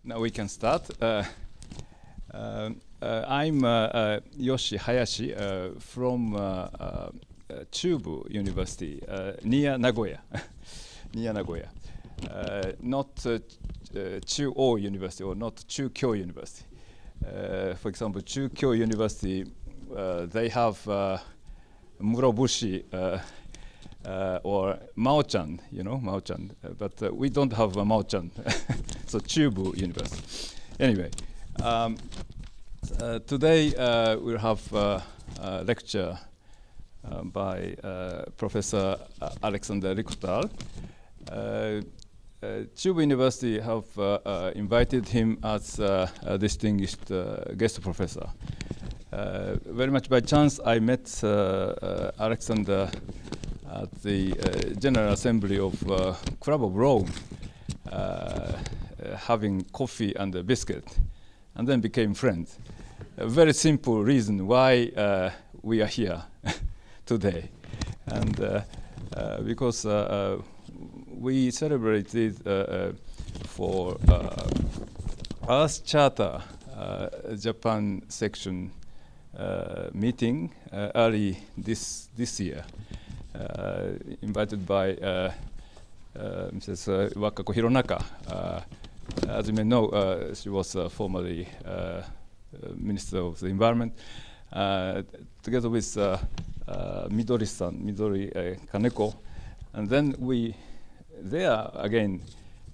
Now we can start. I'm Yoshi Hayashi from Chubu University near Nagoya. Near Nagoya. Not Chuo University or not Chukyo University. For example, Chukyo University, they have Murobushi or Mao-chan, you know, Mao-chan, but we don't have a Mao-chan, so Chubu University. Anyway, today we'll have a lecture by Professor Alexander Likhotal. Chubu University have invited him as a distinguished guest professor. Very much by chance, I met Alexander at the General Assembly of Club of Rome, having coffee and a biscuit, and then became friends. A very simple reason why we are here today, and because we celebrated for Earth Charter Japan section meeting early this year. Invited by Mrs. Wakako Hironaka. As you may know, she was formerly Minister of the Environment, together with Midori-san, Midori Kaneko. And then we, there again,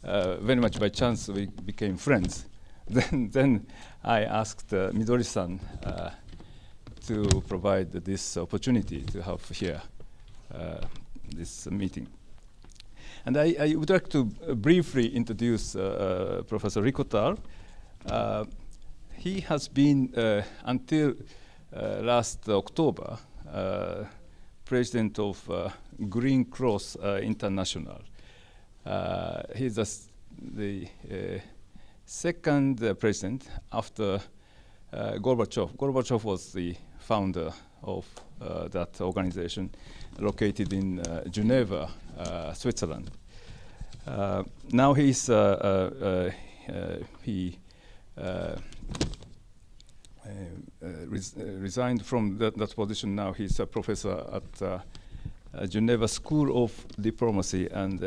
very much by chance, we became friends. Then I asked Midori-san to provide this opportunity to have here this meeting. And I would like to briefly introduce Professor Likhotal. He has been, until last October, president of Green Cross International. He's the second president after Gorbachev. Gorbachev was the founder of that organization, located in Geneva, Switzerland. Now he's resigned from that position. Now he's a professor at Geneva School of Diplomacy and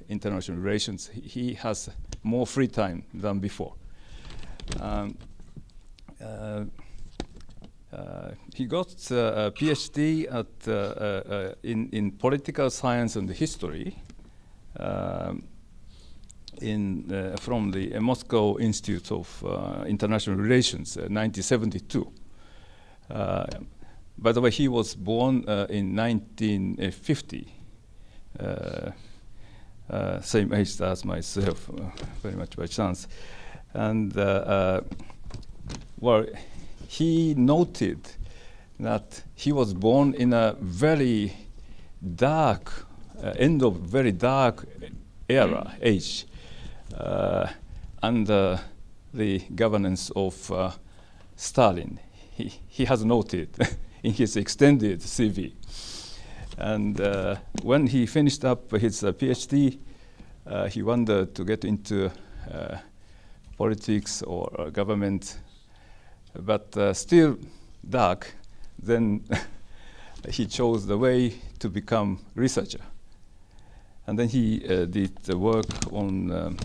International Relations. He has more free time than before. He got a PhD at, in political science and history from the Moscow Institute of International Relations, 1972. By the way, he was born in 1950, same age as myself, very much by chance. And well, he noted that he was born in a very dark, end of very dark era, age, under the governance of Stalin. He has noted in his extended CV. And when he finished up his PhD, he wanted to get into politics or government, but still dark. Then he chose the way to become researcher. And then he did the work on,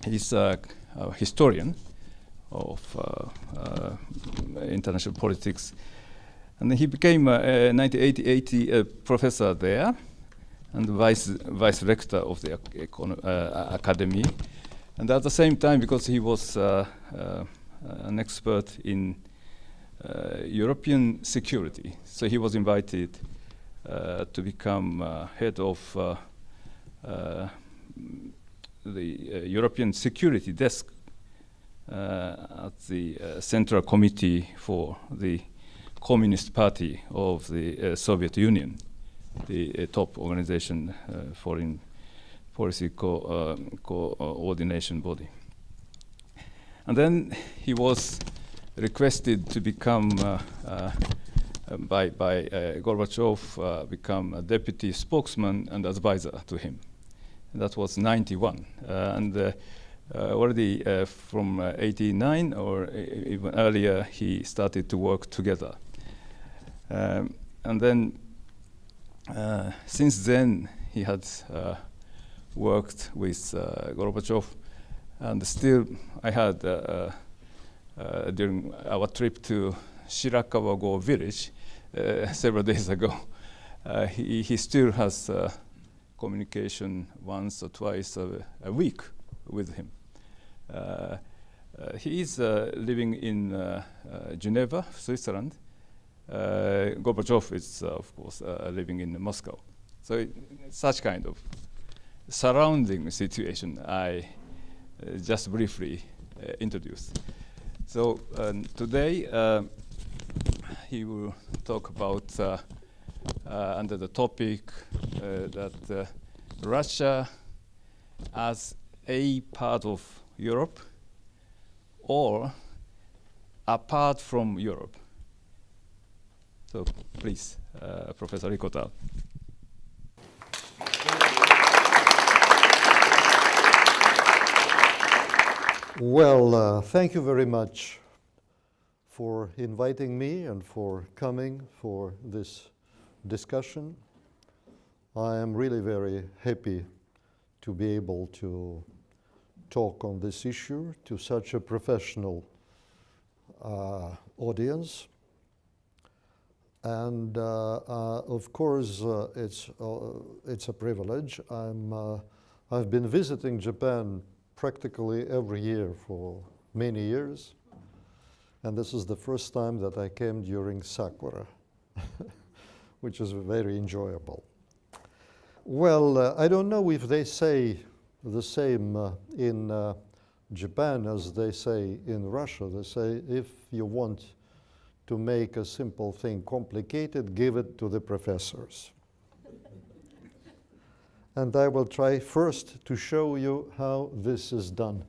he's a historian of international politics. And then he became a 1980 a professor there and vice rector of the academy. And at the same time, because he was an expert in European security, so he was invited to become head of the European Security Desk at the Central Committee for the Communist Party of the Soviet Union, the top organization, foreign policy coordination body. And then he was requested to become, by Gorbachev, become a deputy spokesman and advisor to him. And that was 91. And already from 89 or even earlier, he started to work together. And then, since then, he had worked with Gorbachev, and still I had, during our trip to Shirakawa-go village several days ago, he still has communication once or twice a week with him. He is living in Geneva, Switzerland. Gorbachev is, of course, living in Moscow. So such kind of surrounding situation I just briefly introduced. So today he will talk about under the topic that Russia as a part of Europe or apart from Europe. So please, Professor Likhotal. Well, thank you very much for inviting me and for coming for this discussion. I am really very happy to be able to talk on this issue to such a professional audience. And of course, it's a privilege. I've been visiting Japan practically every year for many years, and this is the first time that I came during Sakura, which is very enjoyable. Well, I don't know if they say the same in Japan as they say in Russia. They say, if you want to make a simple thing complicated, give it to the professors. And I will try first to show you how this is done.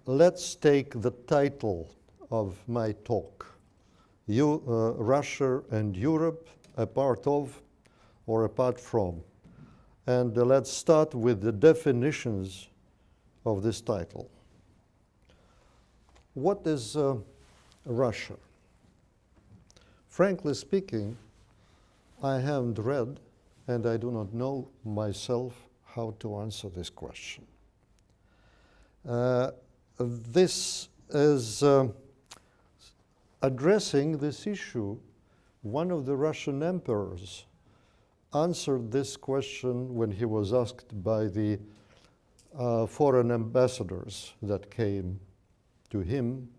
Let's take the title of my talk, Russia and Europe, a part of or apart from. And let's start with the definitions of this title. What is Russia? Frankly speaking, I haven't read, and I do not know myself how to answer this question. This is addressing this issue. One of the Russian emperors answered this question when he was asked by the foreign ambassadors that came to him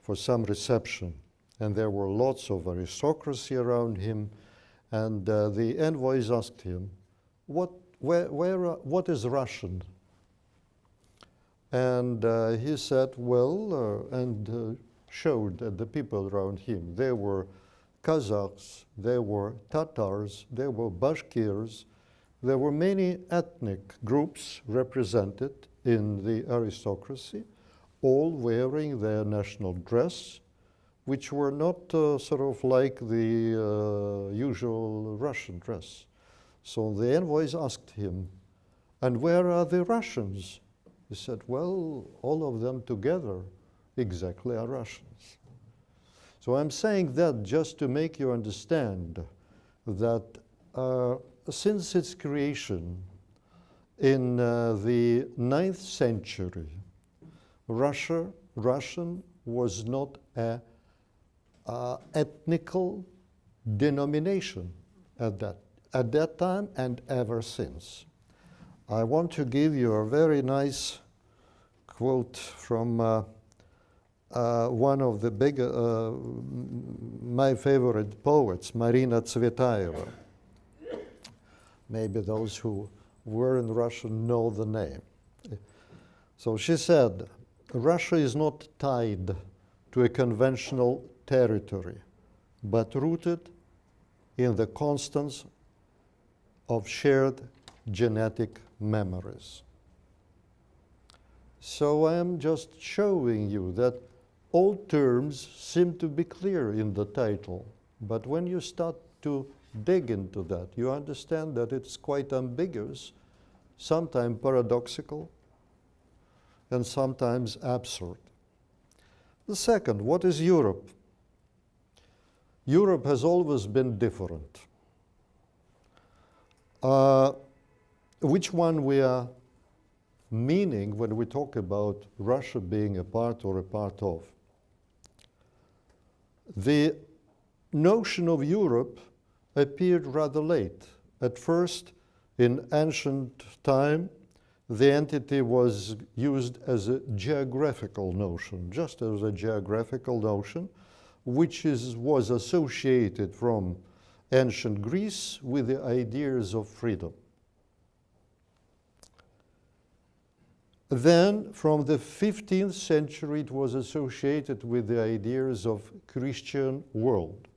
for some reception. And there were lots of aristocracy around him. And the envoys asked him, what is Russian? And he said, well, and showed the people around him. There were Kazakhs, there were Tatars, there were Bashkirs. There were many ethnic groups represented in the aristocracy, all wearing their national dress, which were not sort of like the usual Russian dress. So the envoys asked him, and where are the Russians? He said, well, all of them together exactly are Russians. So I'm saying that just to make you understand that since its creation in the 9th century, Russian was not a ethnical denomination at that time and ever since. I want to give you a very nice quote from one of the big, my favorite poets, Marina Tsvetaeva. Maybe those who were in Russia know the name. So she said, Russia is not tied to a conventional territory, but rooted in the constants of shared genetic memories. So I am just showing you that all terms seem to be clear in the title, but when you start to dig into that, you understand that it's quite ambiguous sometimes paradoxical, and sometimes absurd. The second, what is Europe? Europe has always been different. Which one we are meaning when we talk about Russia being a part or a part of? The notion of Europe appeared rather late. At first, in ancient time, the entity was used as a geographical notion, just as a geographical notion, which was associated from ancient Greece with the ideas of freedom. Then, from the 15th century, it was associated with the ideas of Christian world,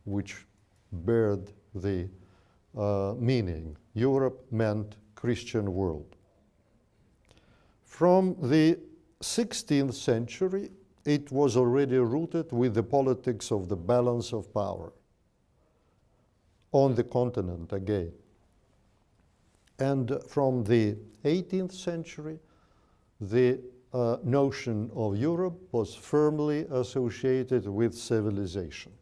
which bared the meaning. Europe meant Christian world. From the 16th century, it was already rooted with the politics of the balance of power on the continent again. And from the 18th century, the notion of Europe was firmly associated with civilization,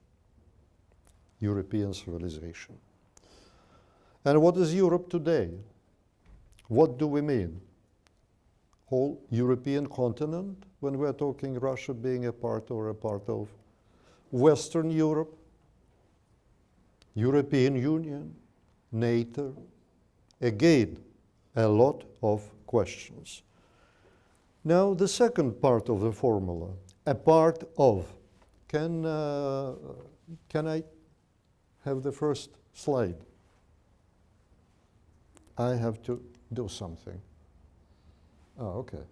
European civilization. And what is Europe today? What do we mean? Whole European continent, when we're talking Russia being a part or a part of? Western Europe, European Union, NATO? Again, a lot of questions. Now, the second part of the formula, a part of. Can I have the first slide? I have to do something. Oh, okay.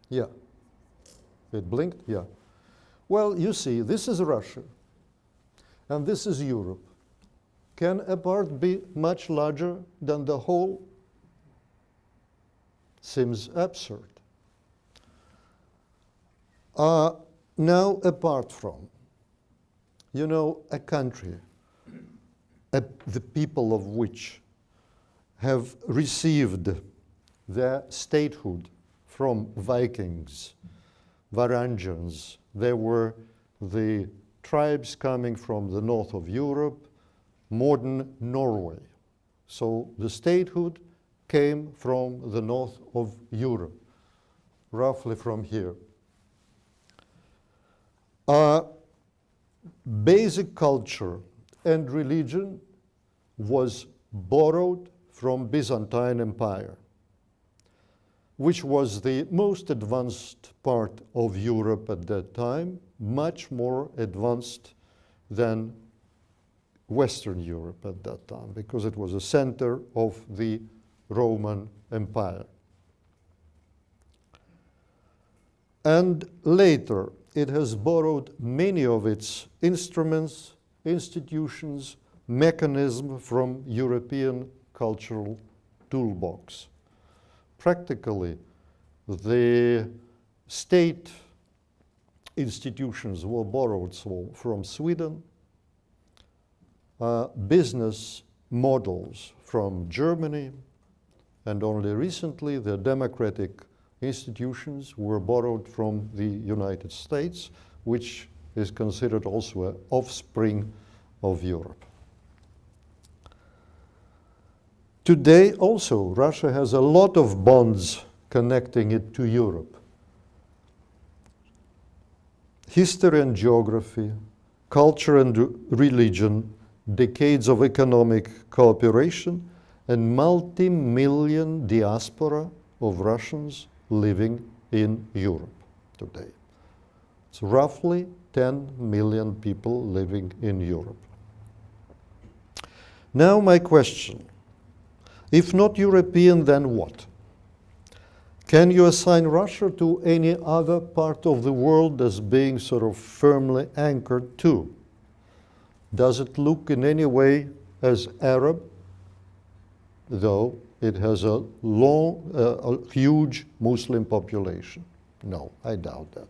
Yeah. It blinked? Yeah. Well, you see, this is Russia, and this is Europe. Can a part be much larger than the whole? Seems absurd. Now, apart from, a country, the people of which have received their statehood from Vikings, Varangians. They were the tribes coming from the north of Europe, modern Norway. So the statehood came from the north of Europe, roughly from here. Basic culture and religion was borrowed from Byzantine Empire, which was the most advanced part of Europe at that time, much more advanced than Western Europe at that time, because it was a center of the Roman Empire. And later, it has borrowed many of its instruments, institutions, mechanisms from European cultural toolbox. Practically, the state institutions were borrowed from Sweden, business models from Germany, and only recently the democratic institutions were borrowed from the United States, which is considered also an offspring of Europe. Today also, Russia has a lot of bonds connecting it to Europe. History and geography, culture and religion, decades of economic cooperation, and multi-million diaspora of Russians living in Europe today. It's roughly 10 million people living in Europe. Now my question, if not European, then what? Can you assign Russia to any other part of the world as being sort of firmly anchored to? Does it look in any way as Arab, though it has a huge Muslim population? No, I doubt that.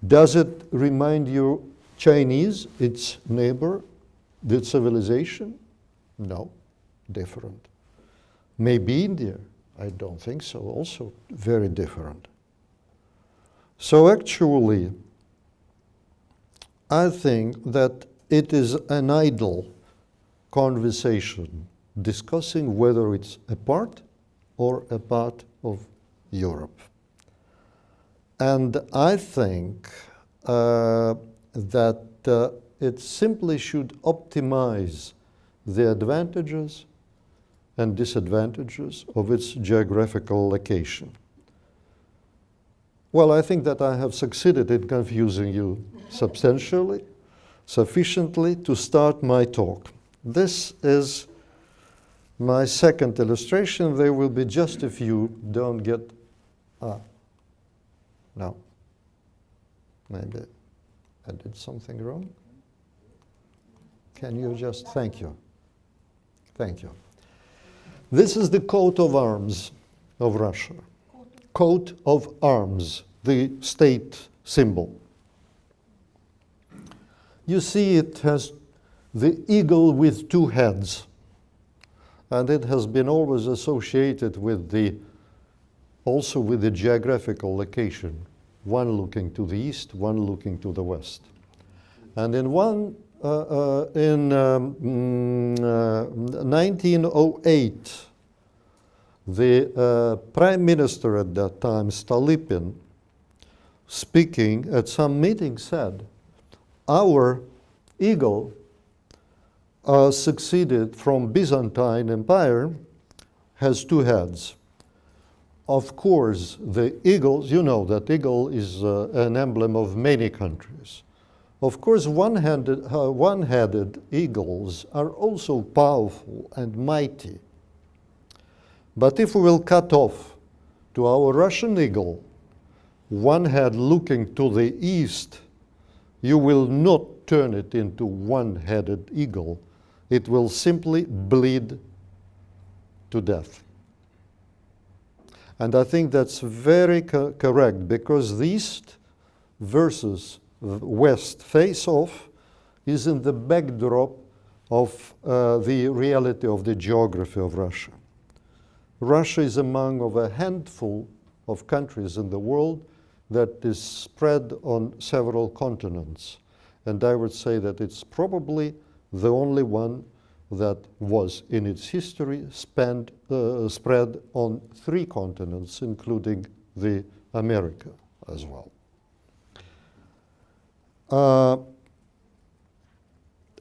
Does it remind you Chinese, its neighbor, the civilization? No, different. Maybe India? I don't think so, also very different. So actually, I think that it is an idle conversation discussing whether it's a part or a part of Europe. And I think that it simply should optimize the advantages and disadvantages of its geographical location. Well, I think that I have succeeded in confusing you substantially, sufficiently to start my talk. This is my second illustration. There will be just a few. Don't get, no. Maybe I did something wrong. Can you just, thank you. Thank you. This is the coat of arms of Russia. Coat of arms, the state symbol. You see it has the eagle with two heads, and it has been always associated with also with the geographical location, one looking to the east, one looking to the west. And in 1908, the Prime Minister at that time, Stolypin, speaking at some meeting said, our eagle succeeded from Byzantine Empire, has two heads. Of course, the eagles, you know that eagle is an emblem of many countries. Of course, one-headed eagles are also powerful and mighty. But if we will cut off to our Russian eagle, one head looking to the east, you will not turn it into one-headed eagle. It will simply bleed to death. And I think that's very correct, because the east versus the west face-off is in the backdrop of the reality of the geography of Russia. Russia is among of a handful of countries in the world that is spread on several continents. And I would say that it's probably the only one that was in its history spread on 3 continents, including the America as well.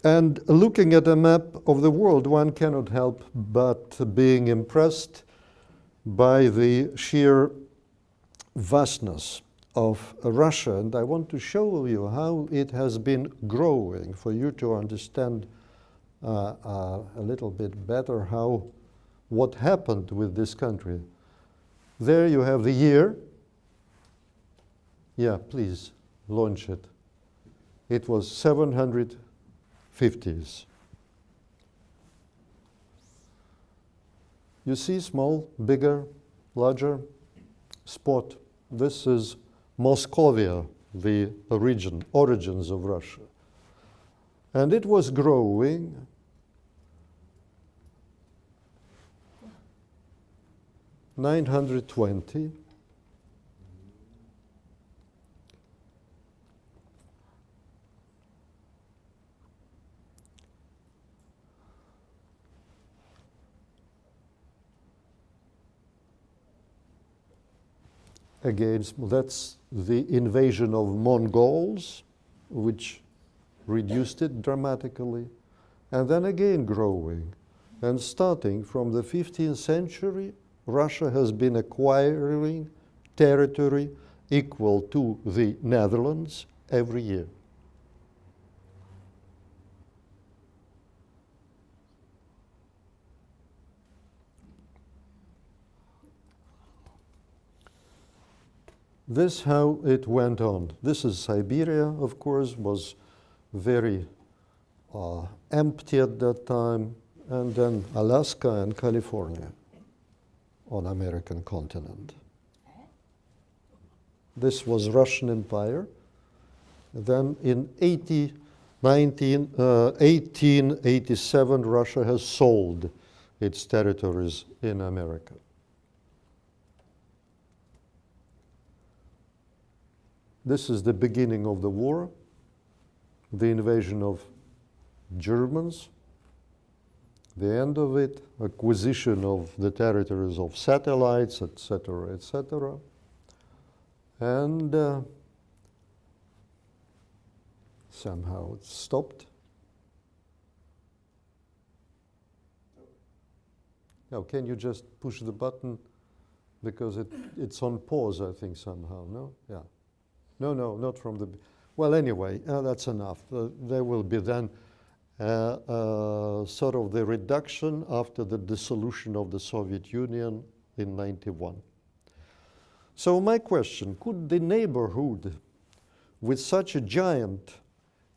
And looking at a map of the world, one cannot help but being impressed by the sheer vastness of Russia. And I want to show you how it has been growing for you to understand a little bit better what happened with this country. There you have the year. Yeah, please launch it. It was 750s. You see small, bigger, larger spot. This is Moscovia, the origins of Russia. And it was growing. (920). Again, that's the invasion of Mongols, which reduced it dramatically, and then again growing. And starting from the 15th century, Russia has been acquiring territory equal to the Netherlands every year. This how it went on. This is Siberia, of course, was very empty at that time, and then Alaska and California on American continent. This was Russian Empire, Then in 1887, Russia has sold its territories in America. This is the beginning of the war, the invasion of Germans, the end of it, acquisition of the territories of satellites, etc., etc. And somehow it stopped. Now, can you just push the button? Because it's on pause, I think, somehow, no? Yeah. No, not from the... Well, anyway, that's enough. There will be then sort of the reduction after the dissolution of the Soviet Union in 91. So my question, could the neighborhood with such a giant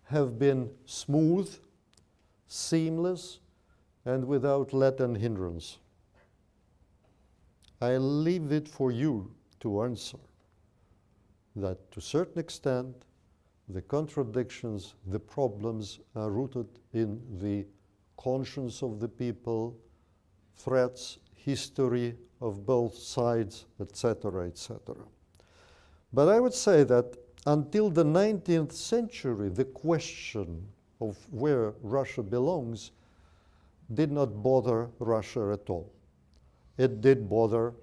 have been smooth, seamless, and without let and hindrance? I leave it for you to answer that to a certain extent the contradictions, the problems are rooted in the conscience of the people, threats, history of both sides, etc., etc. But I would say that until the 19th century, the question of where Russia belongs did not bother Russia at all. It did bother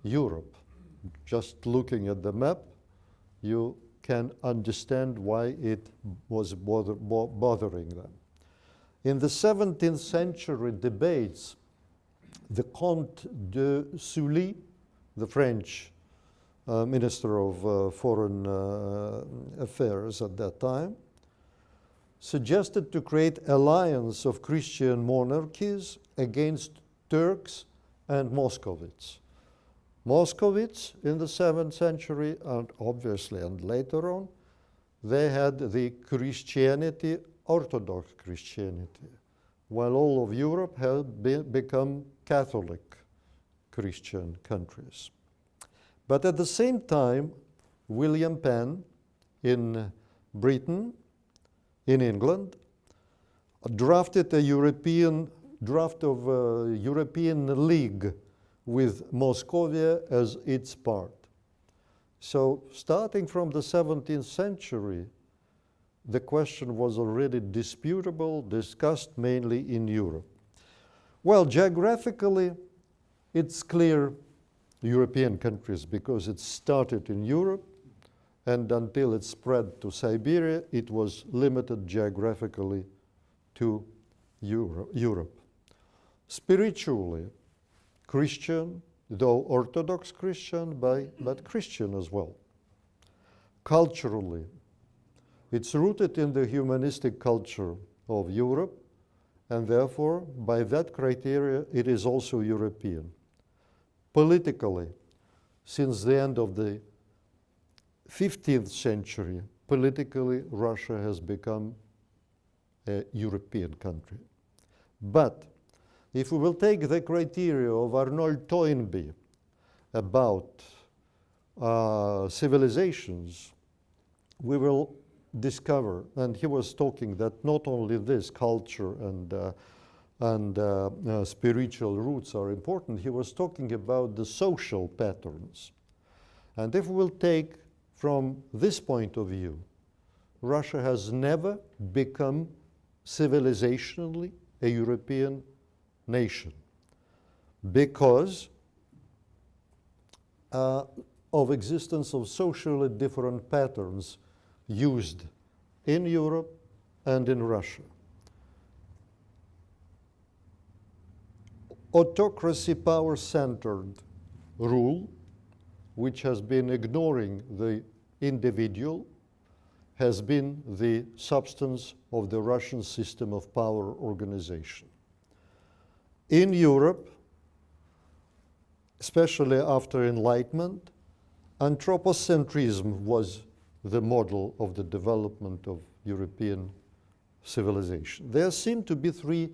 Europe. Just looking at the map, you can understand why it was bothering them. In the 17th century debates, the Comte de Sully, the French Minister of Foreign Affairs at that time, suggested to create alliance of Christian monarchies against Turks and Muscovites. Muscovites in the 7th century, and obviously, and later on, they had the Christianity, Orthodox Christianity, while all of Europe had become Catholic Christian countries. But at the same time, William Penn in Britain, in England, drafted a draft of a European League with Moscovia as its part. So starting from the 17th century, the question was already disputable, discussed mainly in Europe. Well, geographically, it's clear European countries because it started in Europe, and until it spread to Siberia, it was limited geographically to Europe. Spiritually, Christian, though Orthodox Christian, but Christian as well. Culturally, it's rooted in the humanistic culture of Europe, and therefore, by that criteria, it is also European. Politically, since the end of the 15th century, politically, Russia has become a European country. But if we will take the criteria of Arnold Toynbee about civilizations, we will discover, and he was talking that not only this culture and spiritual roots are important, he was talking about the social patterns. And if we will take from this point of view, Russia has never become civilizationally a European nation because of existence of socially different patterns used in Europe and in Russia. Autocracy, power-centered rule, which has been ignoring the individual, has been the substance of the Russian system of power organization. In Europe, especially after Enlightenment, anthropocentrism was the model of the development of European civilization. There seem to be three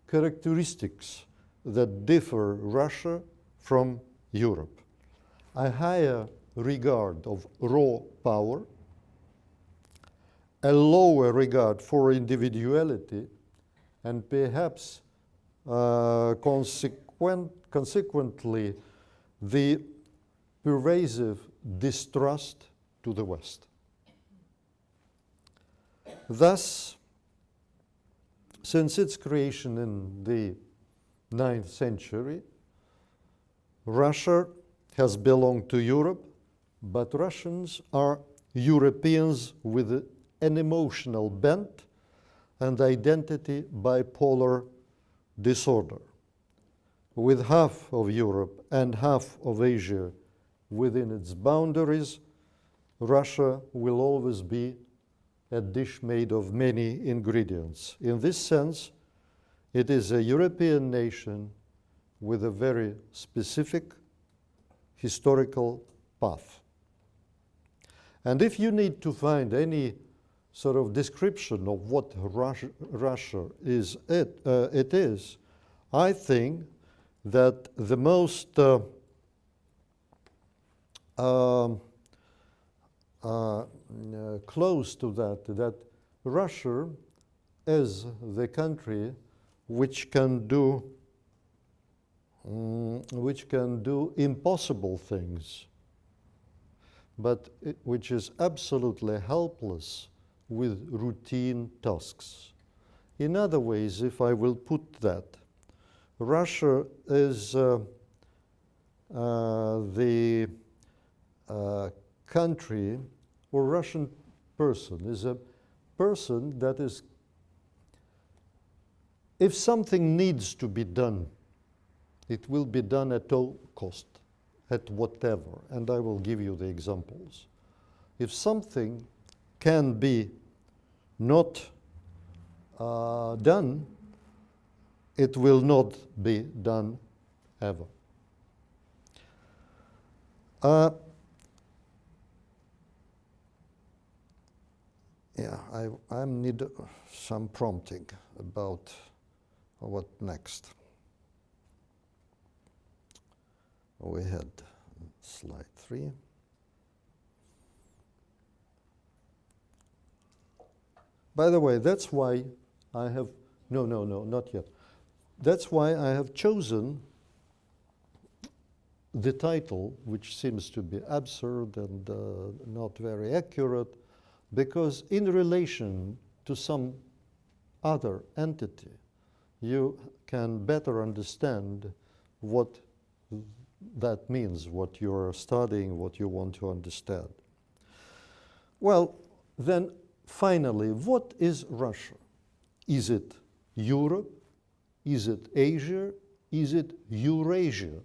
characteristics that differ Russia from Europe. A higher regard of raw power, a lower regard for individuality, and perhaps consequently the pervasive distrust to the West. Thus, since its creation in the 9th century, Russia has belonged to Europe, but Russians are Europeans with an emotional bent and identity bipolar disorder. With half of Europe and half of Asia within its boundaries, Russia will always be a dish made of many ingredients. In this sense, it is a European nation with a very specific historical path. And if you need to find any sort of description of what Russia is, I think that the most close to that Russia is the country which can do impossible things, but which is absolutely helpless with routine tasks. In other ways, if I will put that, Russia is the country, or Russian person is a person that is, if something needs to be done, it will be done at all cost, at whatever, and I will give you the examples. If something can be not done, it will not be done ever. I need some prompting about what next. We had slide 3. By the way, that's why I have, no, not yet. That's why I have chosen the title, which seems to be absurd and not very accurate, because in relation to some other entity, you can better understand what that means, what you're studying, what you want to understand. Well, then finally, what is Russia? Is it Europe? Is it Asia? Is it Eurasia?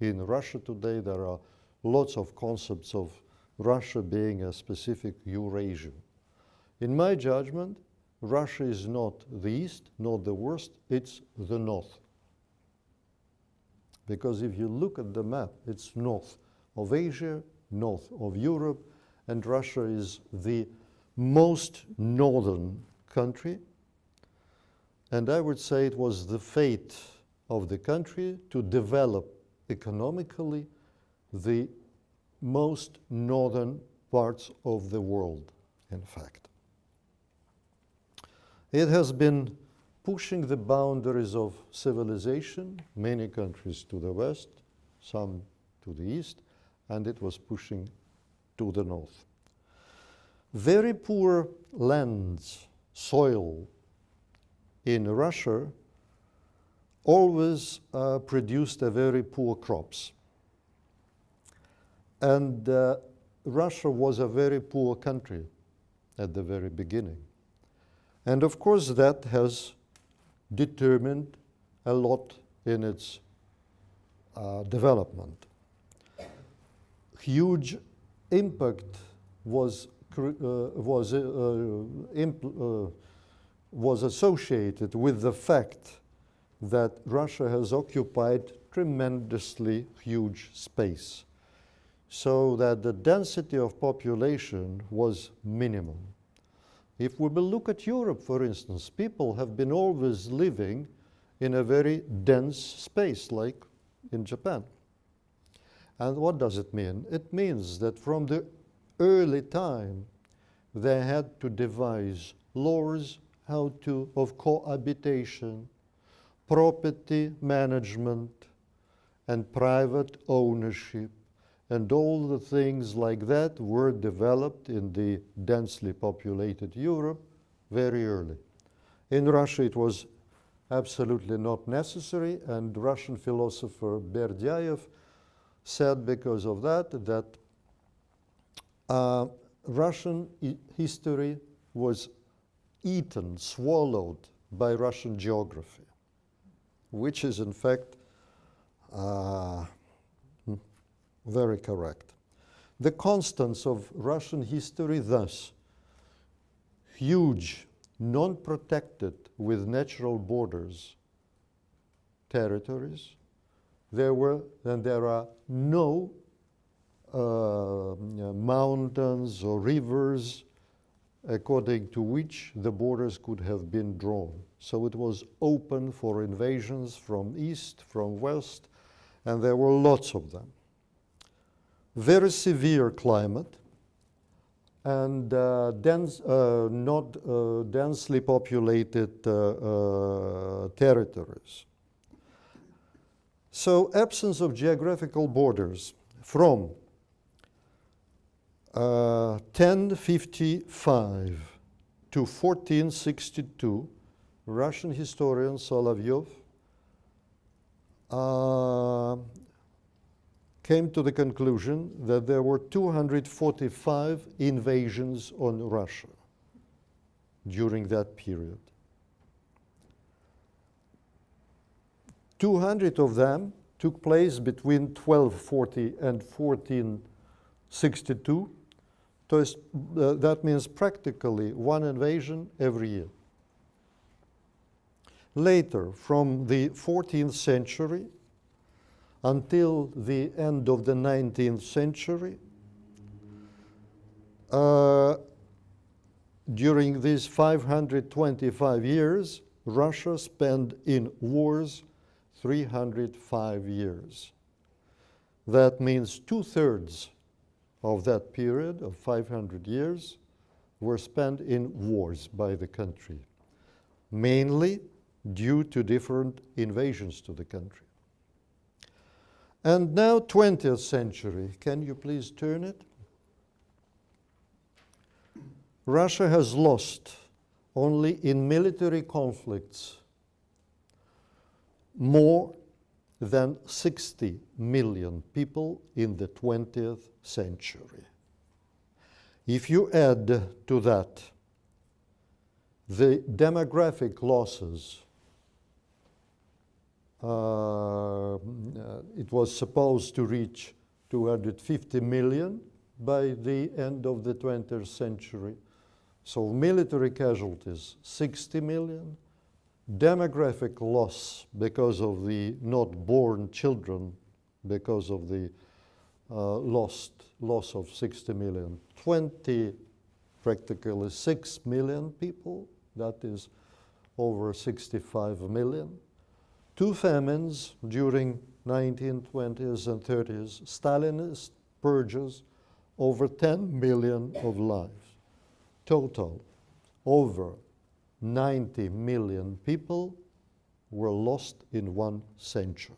In Russia today, there are lots of concepts of Russia being a specific Eurasia. In my judgment, Russia is not the East, not the West, it's the North. Because if you look at the map, it's north of Asia, north of Europe, and Russia is the most northern country. And I would say it was the fate of the country to develop economically the most northern parts of the world, in fact. It has been pushing the boundaries of civilization, many countries to the west, some to the east, and it was pushing to the north. Very poor lands, soil in Russia always produced a very poor crops. And Russia was a very poor country at the very beginning. And of course that has determined a lot in its development. Huge impact was associated with the fact that Russia has occupied tremendously huge space, so that the density of population was minimum. If we will look at Europe, for instance, people have been always living in a very dense space, like in Japan. And what does it mean? It means that from the early time, they had to devise laws of cohabitation, property management, and private ownership, and all the things like that were developed in the densely populated Europe very early. In Russia, it was absolutely not necessary, and Russian philosopher Berdyaev said because of that Russian history was eaten, swallowed by Russian geography, which is in fact very correct. The constants of Russian history thus: huge, non-protected with natural borders territories. There are no mountains or rivers according to which the borders could have been drawn. So it was open for invasions from east, from west, and there were lots of them. Very severe climate and not densely populated territories. So absence of geographical borders from 1055 to 1462, Russian historian Solovyov came to the conclusion that there were 245 invasions on Russia during that period. 200 of them took place between 1240 and 1462. That means practically one invasion every year. Later, from the 14th century until the end of the 19th century, during these 525 years, Russia spent in wars 305 years. That means 2/3 of that period of 500 years were spent in wars by the country, mainly due to different invasions to the country. And now 20th century, can you please turn it? Russia has lost only in military conflicts more than 60 million people in the 20th century. If you add to that the demographic losses, it was supposed to reach 250 million by the end of the 20th century. So military casualties, 60 million. Demographic loss because of the not born children, because of the loss of 60 million. Practically 6 million people, that is over 65 million. 2 famines during 1920s and 30s, Stalinist purges, over 10 million of lives. Total, over 90 million people were lost in 1 century.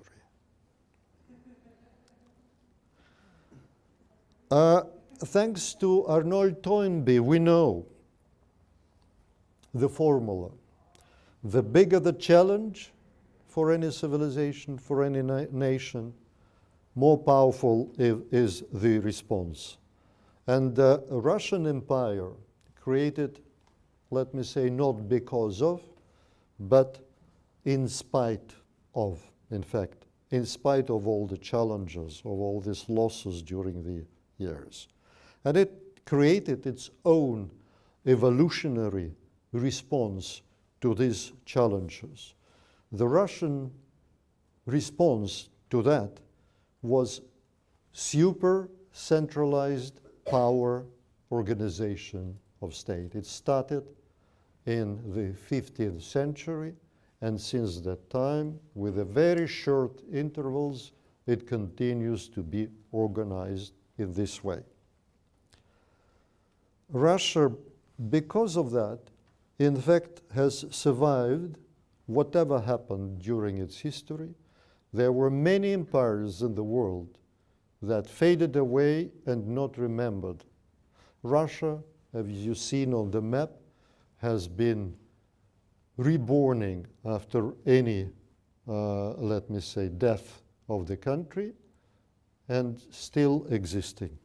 Thanks to Arnold Toynbee, we know the formula. The bigger the challenge for any civilization, for any nation, more powerful is the response. And the Russian Empire created, let me say, not because of, but in spite of, in fact, in spite of all the challenges, of all these losses during the years. And it created its own evolutionary response to these challenges. The Russian response to that was super centralized power organization of state. It started in the 15th century, and since that time, with a very short intervals, it continues to be organized in this way. Russia because of that, in fact, has survived whatever happened during its history. There were many empires in the world that faded away and not remembered. Russia, as you've seen on the map, has been reborning after any, let me say, death of the country, and still existing.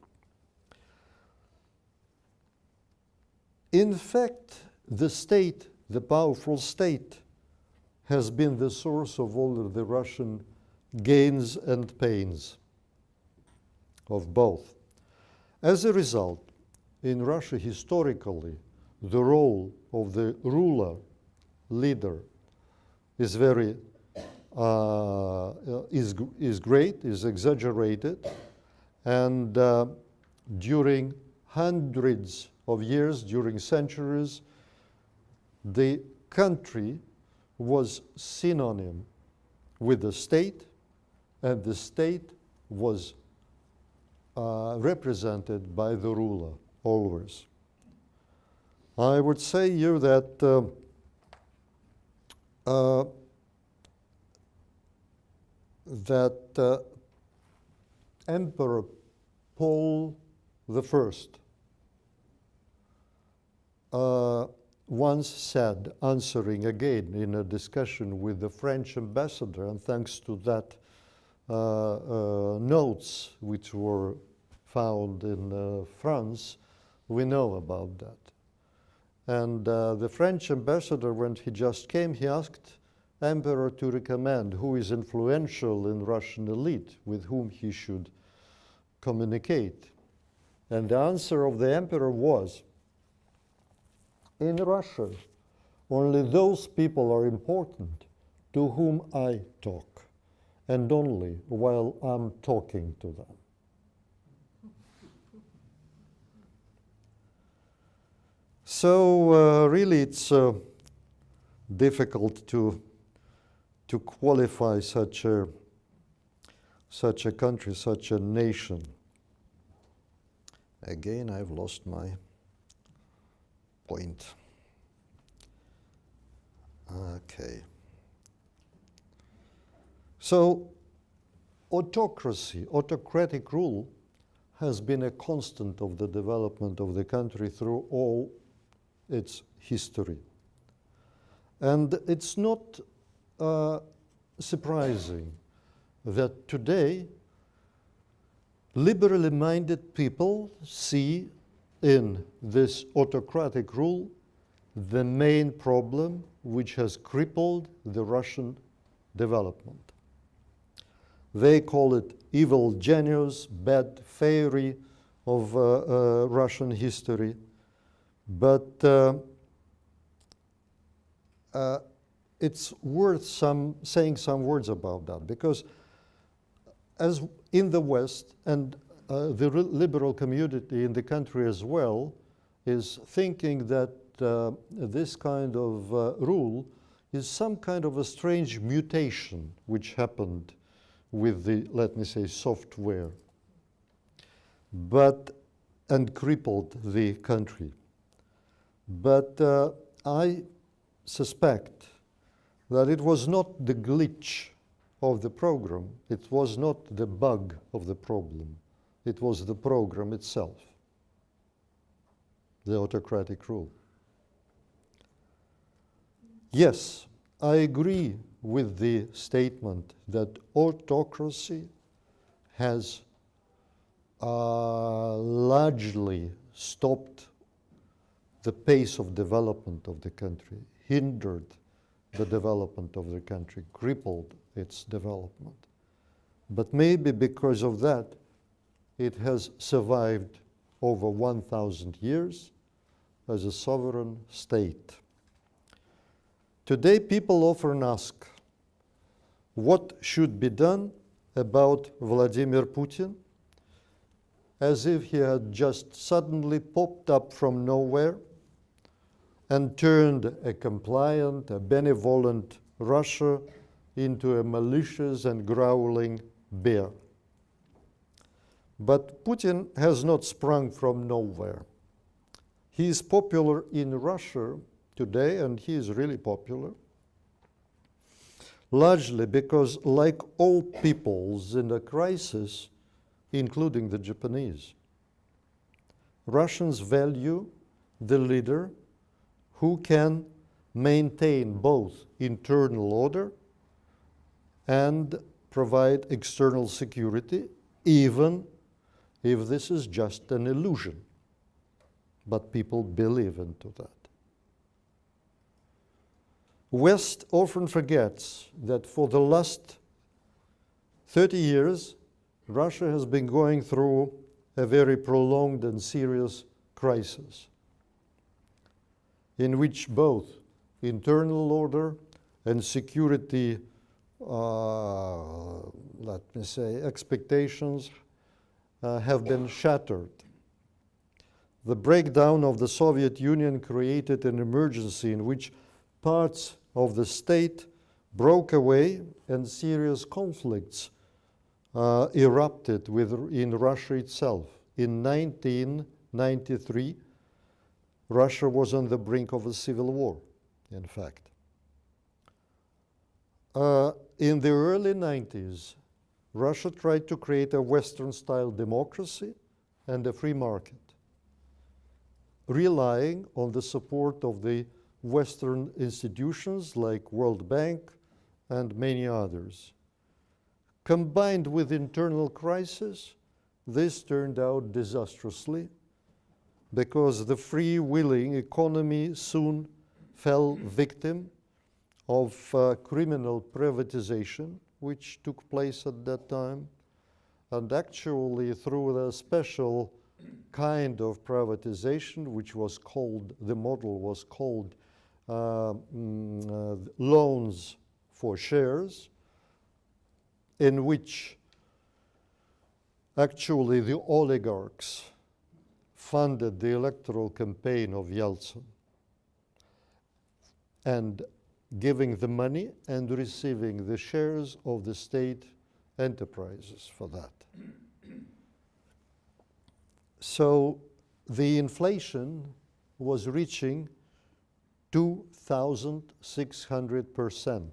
In fact, the state, the powerful state, has been the source of all of the Russian gains and pains, of both. As a result, in Russia historically, the role of the ruler, leader, is very is great, is exaggerated, and during hundreds of years, during centuries, the country was synonym with the state, and the state was represented by the ruler always. I would say here that Emperor Paul I once said, answering again in a discussion with the French ambassador, and thanks to that notes which were found in France, we know about that. And the French ambassador, when he just came, he asked Emperor to recommend who is influential in Russian elite, with whom he should communicate. And the answer of the emperor was, in Russia, only those people are important to whom I talk, and only while I'm talking to them. So really it's difficult to qualify such a country, such a nation. Again, I've lost my point. Okay. So autocracy, autocratic rule, has been a constant of the development of the country through all its history. And it's not surprising that today liberally minded people see in this autocratic rule the main problem which has crippled the Russian development. They call it evil genius, bad fairy of Russian history. But it's worth saying some words about that, because as in the West, and the liberal community in the country as well, is thinking that this kind of rule is some kind of a strange mutation which happened with the, let me say, software, and crippled the country. But I suspect that it was not the glitch of the program, it was not the bug of the problem, it was the program itself, the autocratic rule. Yes, I agree with the statement that autocracy has largely stopped the pace of development of the country, hindered the development of the country, crippled its development. But maybe because of that, it has survived over 1,000 years as a sovereign state. Today, people often ask, what should be done about Vladimir Putin, as if he had just suddenly popped up from nowhere and turned a compliant, a benevolent Russia into a malicious and growling bear. But Putin has not sprung from nowhere. He is popular in Russia today, and he is really popular, largely because, like all peoples in a crisis, including the Japanese, Russians value the leader who can maintain both internal order and provide external security, even if this is just an illusion. But people believe into that. West often forgets that for the last 30 years, Russia has been going through a very prolonged and serious crisis in which both internal order and security, let me say, expectations have been shattered. The breakdown of the Soviet Union created an emergency in which parts of the state broke away and serious conflicts erupted in Russia itself. In 1993, Russia was on the brink of a civil war, in fact. In the early 90s, Russia tried to create a Western-style democracy and a free market, relying on the support of the Western institutions like World Bank and many others. Combined with internal crisis, this turned out disastrously because the free-willing economy soon fell victim of criminal privatization, which took place at that time, and actually through the special kind of privatization, which was called, the model was called loans for shares, in which actually the oligarchs funded the electoral campaign of Yeltsin, and giving the money and receiving the shares of the state enterprises for that. So the inflation was reaching 2,600%.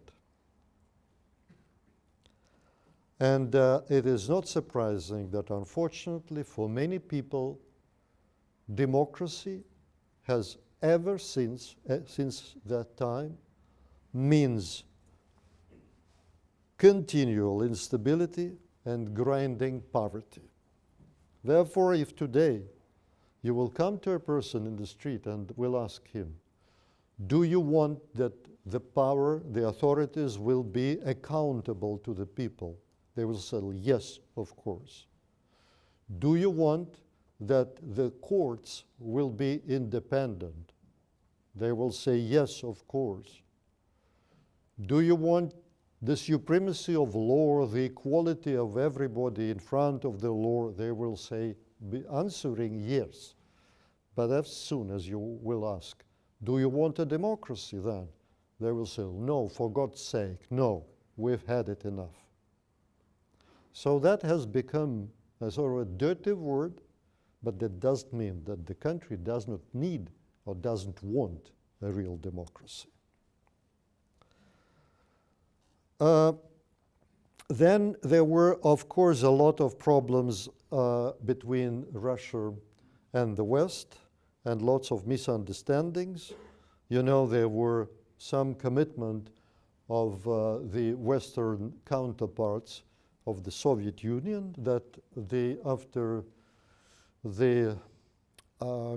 And it is not surprising that, unfortunately, for many people, democracy has ever since that time means continual instability and grinding poverty. Therefore, if today you will come to a person in the street and will ask him, do you want that the power, the authorities will be accountable to the people? They will say, yes, of course. Do you want that the courts will be independent? They will say, yes, of course. Do you want the supremacy of law, the equality of everybody in front of the law? They will say, be answering yes. But as soon as you will ask, do you want a democracy then? They will say, no, for God's sake, no, we've had it enough. So that has become a sort of a dirty word, but that doesn't mean that the country does not need or doesn't want a real democracy. Then there were, of course, a lot of problems between Russia and the West, and lots of misunderstandings. You know, there were some commitment of the Western counterparts of the Soviet Union that after the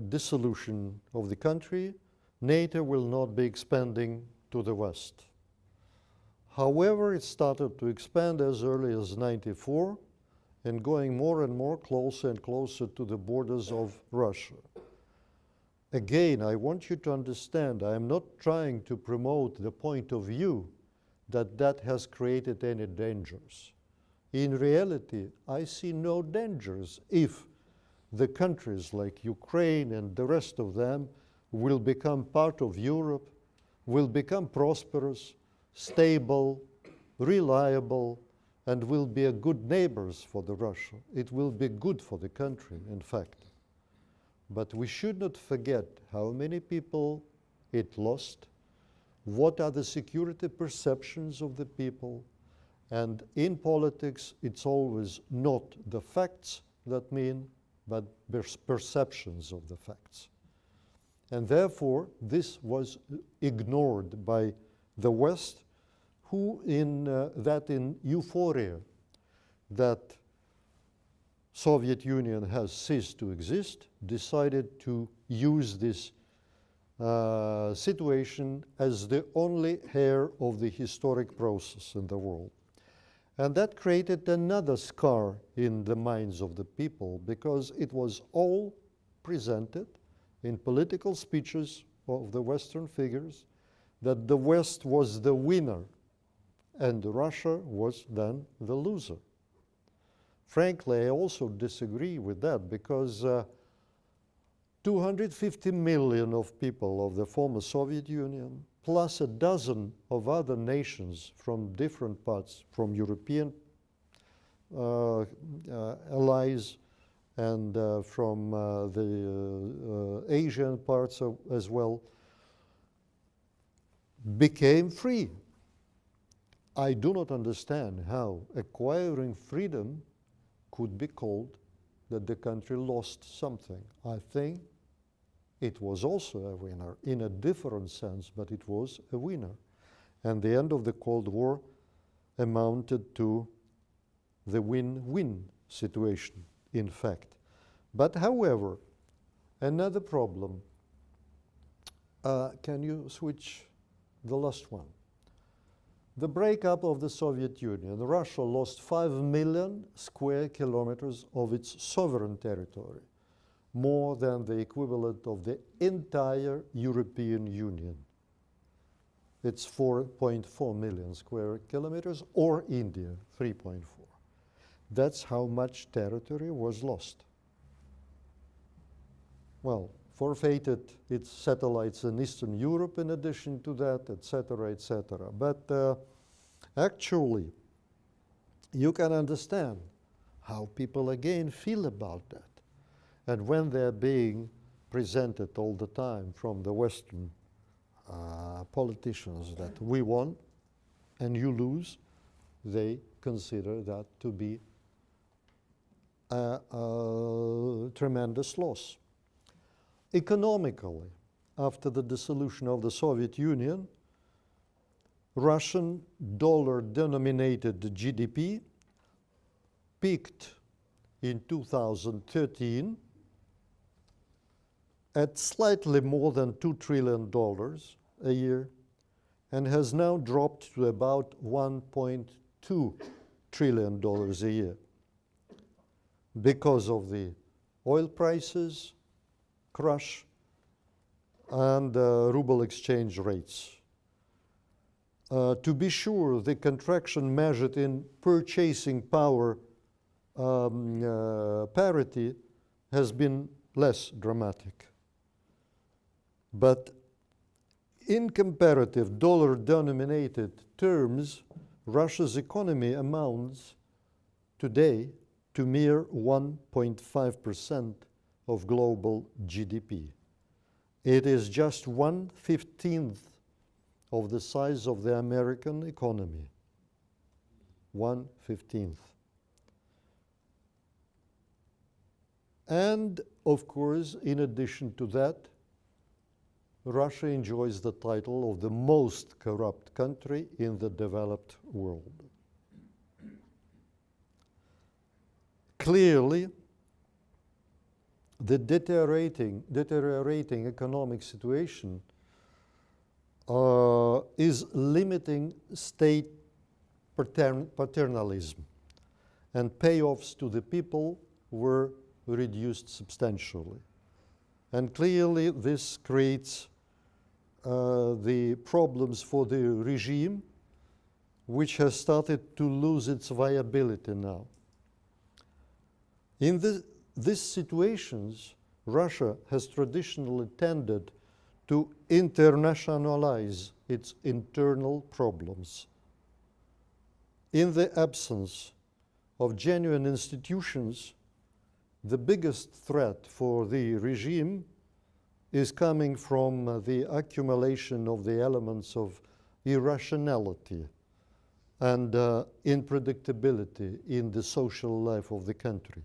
dissolution of the country, NATO will not be expanding to the West. However, it started to expand as early as '94 and going more and more closer and closer to the borders of Russia. Again, I want you to understand, I am not trying to promote the point of view that that has created any dangers. In reality, I see no dangers if the countries like Ukraine and the rest of them will become part of Europe, will become prosperous, stable, reliable, and will be a good neighbors for the Russia. It will be good for the country, in fact. But we should not forget how many people it lost, what are the security perceptions of the people, and in politics it's always not the facts that mean, but perceptions of the facts. And therefore this was ignored by the West, who in euphoria that Soviet Union has ceased to exist, decided to use this situation as the only heir of the historic process in the world. And that created another scar in the minds of the people, because it was all presented in political speeches of the Western figures that the West was the winner and Russia was then the loser. Frankly, I also disagree with that, because 250 million of people of the former Soviet Union, plus a dozen of other nations from different parts, from European allies and from the Asian parts as well, became free. I do not understand how acquiring freedom could be called that the country lost something. I think it was also a winner in a different sense, but it was a winner. And the end of the Cold War amounted to the win-win situation, in fact. But however, another problem, can you switch the last one? The breakup of the Soviet Union. Russia lost 5 million square kilometers of its sovereign territory, more than the equivalent of the entire European Union. It's 4.4 million square kilometers, or India, 3.4. That's how much territory was lost. Well, forfeited its satellites in Eastern Europe in addition to that, etc., etc. But actually, you can understand how people again feel about that. And when they're being presented all the time from the Western politicians that we won and you lose, they consider that to be a tremendous loss. Economically, after the dissolution of the Soviet Union, Russian dollar-denominated GDP peaked in 2013 at slightly more than $2 trillion a year, and has now dropped to about $1.2 trillion a year because of the oil prices crash and ruble exchange rates. To be sure, the contraction measured in purchasing power parity has been less dramatic. But in comparative dollar-denominated terms, Russia's economy amounts today to mere 1.5% of global GDP. It is just 1/15 of the size of the American economy. 1/15. And of course, in addition to that, Russia enjoys the title of the most corrupt country in the developed world. Clearly, the deteriorating economic situation is limiting state paternalism, and payoffs to the people were reduced substantially. And clearly this creates the problems for the regime, which has started to lose its viability now. In these situations, Russia has traditionally tended to internationalize its internal problems. In the absence of genuine institutions, the biggest threat for the regime is coming from the accumulation of the elements of irrationality and unpredictability in the social life of the country.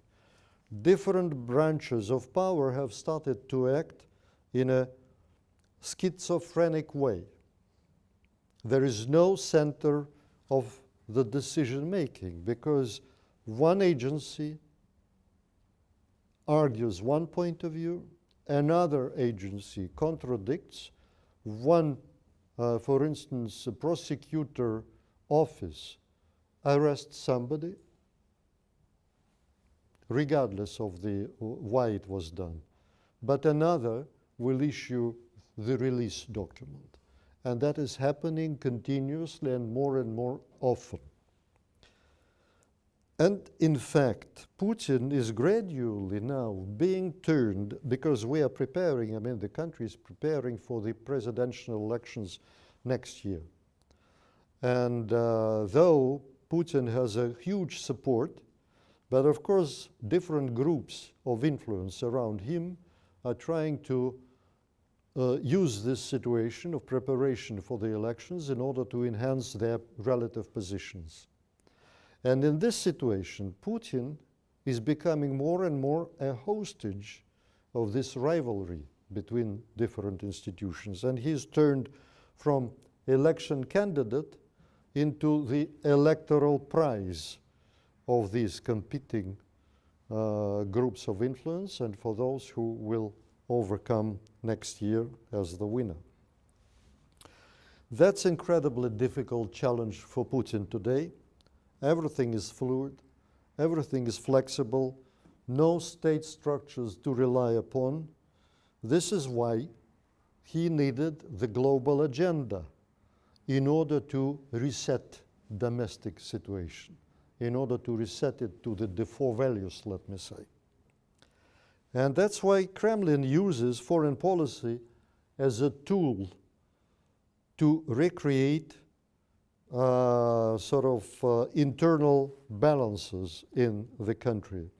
Different branches of power have started to act in a schizophrenic way. There is no center of the decision making because one agency argues one point of view, another agency contradicts. One, for instance, a prosecutor office arrests somebody regardless of why it was done, but another will issue the release document. And that is happening continuously and more often. And in fact, Putin is gradually now being turned, because we are preparing, I mean, the country is preparing for the presidential elections next year. And though Putin has a huge support, but of course, different groups of influence around him are trying to use this situation of preparation for the elections in order to enhance their relative positions. And in this situation, Putin is becoming more and more a hostage of this rivalry between different institutions. And he's turned from election candidate into the electoral prize of these competing groups of influence, and for those who will overcome next year as the winner. That's an incredibly difficult challenge for Putin today. Everything is fluid, everything is flexible, no state structures to rely upon. This is why he needed the global agenda in order to reset domestic situation, in order to reset it to the default values, let me say. And that's why Kremlin uses foreign policy as a tool to recreate internal balances in the country.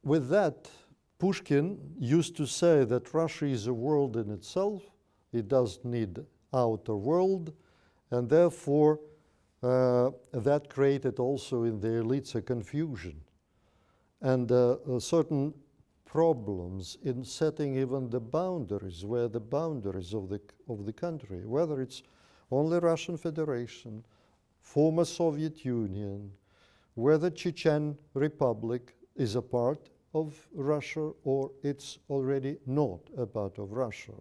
With that, Pushkin used to say that Russia is a world in itself. It doesn't need outer world, and therefore that created also in the elites a confusion and certain problems in setting even the boundaries, where the boundaries of the country, whether it's only Russian Federation, former Soviet Union, whether Chechen Republic is a part of Russia or it's already not a part of Russia.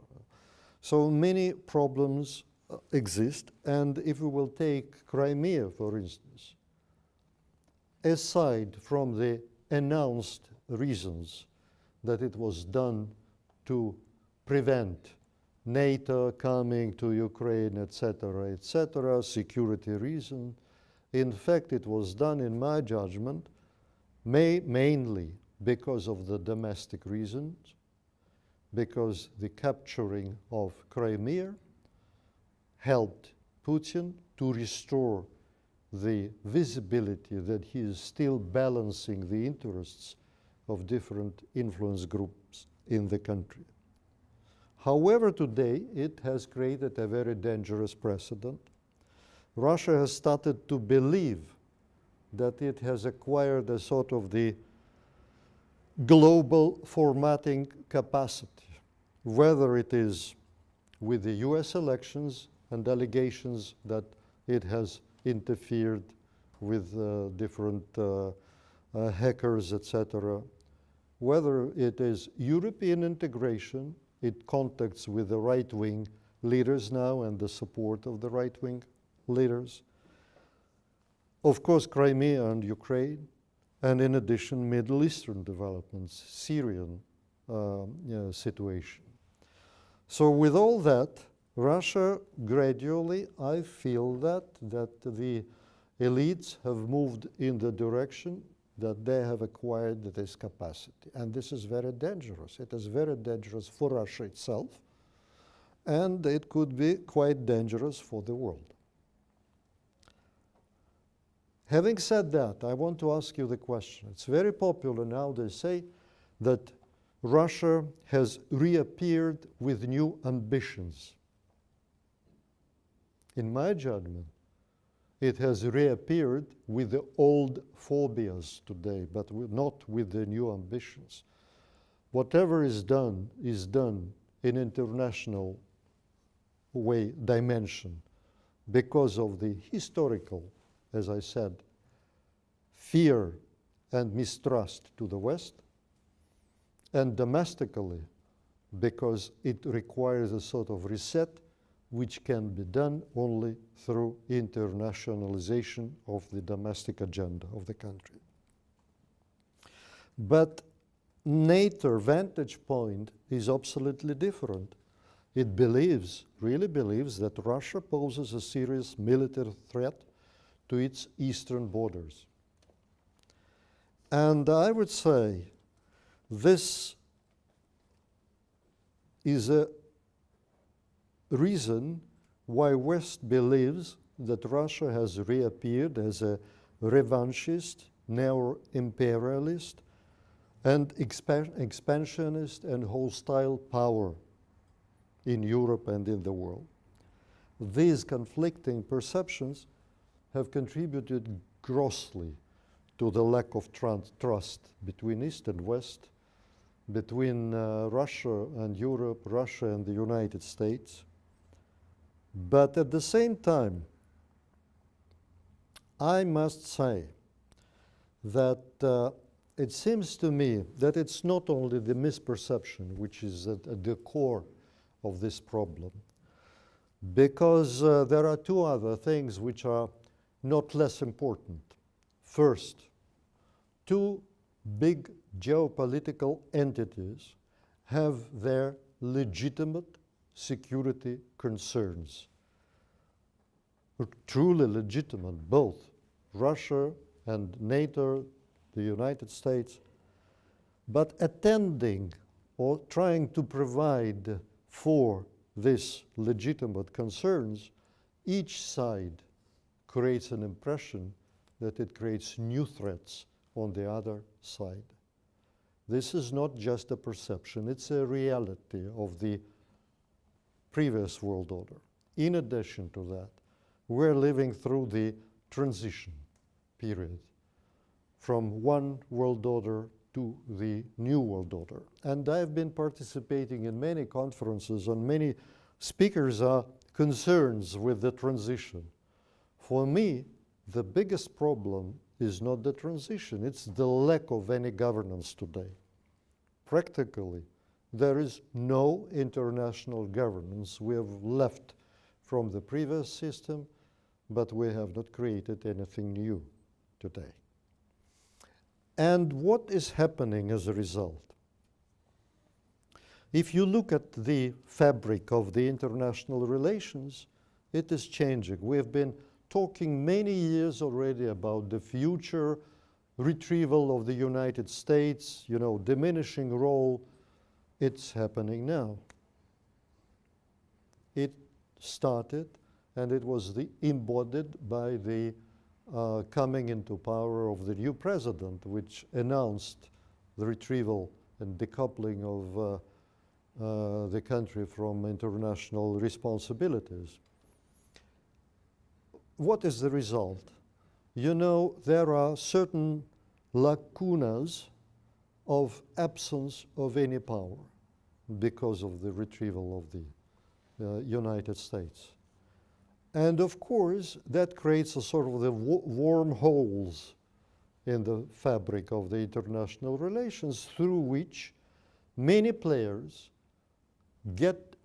So many problems exist, and if we will take Crimea, for instance, aside from the announced reasons that it was done to prevent NATO coming to Ukraine, etc., security reason, in fact it was done, in my judgment, mainly because of the domestic reasons, because the capturing of Crimea helped Putin to restore the visibility that he is still balancing the interests of different influence groups in the country. However, today it has created a very dangerous precedent. Russia has started to believe that it has acquired a sort of the global formatting capacity, whether it is with the US elections and allegations that it has interfered with different hackers, etc., whether it is European integration, it contacts with the right-wing leaders now and the support of the right-wing leaders, of course Crimea and Ukraine, and in addition Middle Eastern developments, Syrian situation. So with all that, Russia gradually, I feel that the elites have moved in the direction that they have acquired this capacity. And this is very dangerous. It is very dangerous for Russia itself, and it could be quite dangerous for the world. Having said that, I want to ask you the question. It's very popular now. They say that Russia has reappeared with new ambitions. In my judgment, it has reappeared with the old phobias today, but not with the new ambitions. Whatever is done in international dimension because of the historical, as I said, fear and mistrust to the West, and domestically because it requires a sort of reset which can be done only through internationalization of the domestic agenda of the country. But NATO vantage point is absolutely different. It believes, really believes, that Russia poses a serious military threat to its eastern borders. And I would say this is a reason why West believes that Russia has reappeared as a revanchist, neo-imperialist, and expansionist and hostile power in Europe and in the world. These conflicting perceptions have contributed grossly to the lack of trust between East and West, between Russia and Europe, Russia and the United States. But at the same time, I must say that it seems to me that it's not only the misperception which is at the core of this problem, because there are two other things which are not less important. First, two big geopolitical entities have their legitimate security concerns. Truly legitimate, both Russia and NATO, the United States, but attending or trying to provide for these legitimate concerns, each side creates an impression that it creates new threats on the other side. This is not just a perception, it's a reality of the previous world order. In addition to that, we're living through the transition period from one world order to the new world order. And I've been participating in many conferences, and many speakers are concerned with the transition. For me, the biggest problem is not the transition, it's the lack of any governance today. Practically, there is no international governance. We have left from the previous system, but we have not created anything new today. And what is happening as a result? If you look at the fabric of the international relations, it is changing. We have been talking many years already about the future retrieval of the United States, diminishing role. It's happening now. It started, and it was embodied by the coming into power of the new president, which announced the retrieval and decoupling of the country from international responsibilities. What is the result? There are certain lacunas of absence of any power because of the retrieval of the United States. And of course, that creates a sort of the warm holes in the fabric of the international relations through which many players get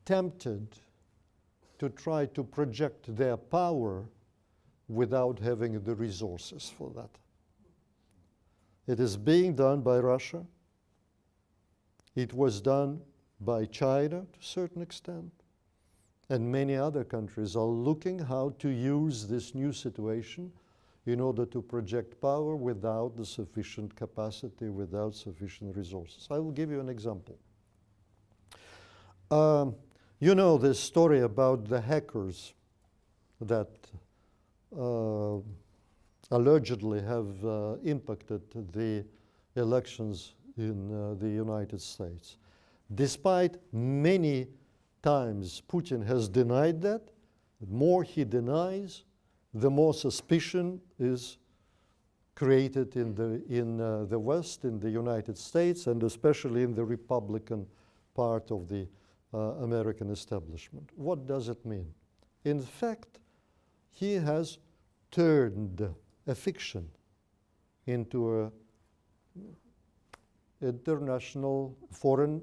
tempted to try to project their power without having the resources for that. It is being done by Russia. It was done by China to a certain extent. And many other countries are looking how to use this new situation in order to project power without the sufficient capacity, without sufficient resources. I will give you an example. You know this story about the hackers that allegedly have impacted the elections in the United States. Despite many times Putin has denied that, the more he denies, the more suspicion is created in the West, in the United States, and especially in the Republican part of the American establishment. What does it mean? In fact, he has turned a fiction into an international foreign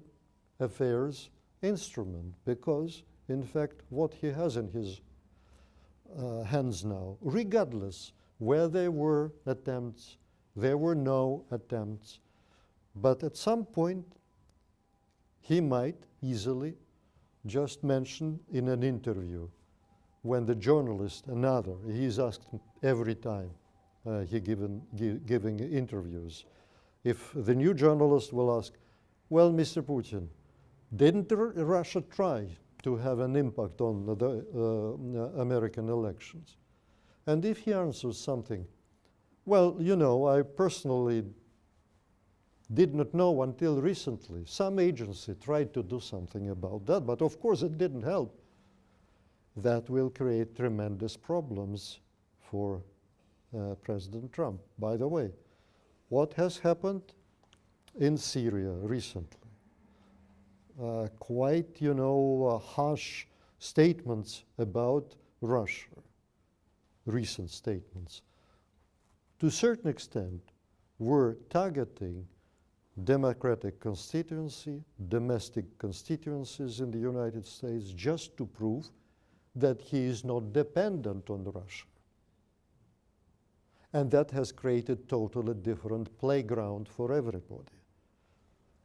affairs instrument, because, in fact, what he has in his hands now, regardless where there were attempts, there were no attempts, but at some point he might easily just mention in an interview when the journalist, he's asked every time giving interviews. If the new journalist will ask, well, Mr. Putin, didn't Russia try to have an impact on the American elections? And if he answers something, well, you know, I personally did not know until recently. Some agency tried to do something about that, but of course it didn't help. That will create tremendous problems for President Trump. By the way, what has happened in Syria recently? Quite, you know, harsh statements about Russia, recent statements, to a certain extent were targeting Democratic constituency, domestic constituencies in the United States, just to prove that he is not dependent on Russia. And that has created totally different playground for everybody.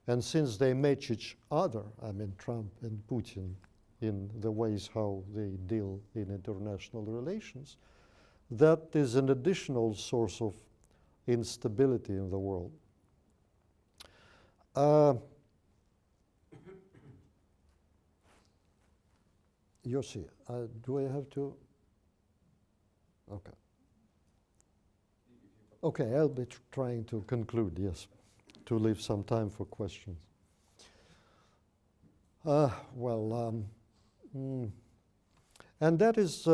And since they match each other, I mean Trump and Putin, in the ways how they deal in international relations, that is an additional source of instability in the world. Yossi, do I have to? Okay. Okay, I'll be trying to conclude, yes, to leave some time for questions. And that is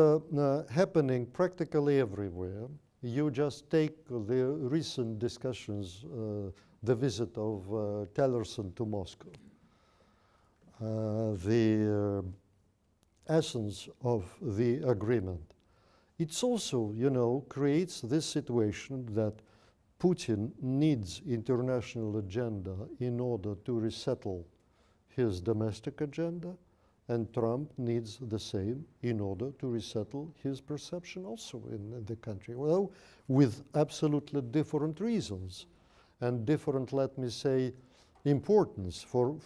happening practically everywhere. You just take the recent discussions, the visit of Tillerson to Moscow, the essence of the agreement. It's also, you know, creates this situation that Putin needs international agenda in order to resettle his domestic agenda, and Trump needs the same in order to resettle his perception also in the country. Well, with absolutely different reasons and different, let me say, importance. For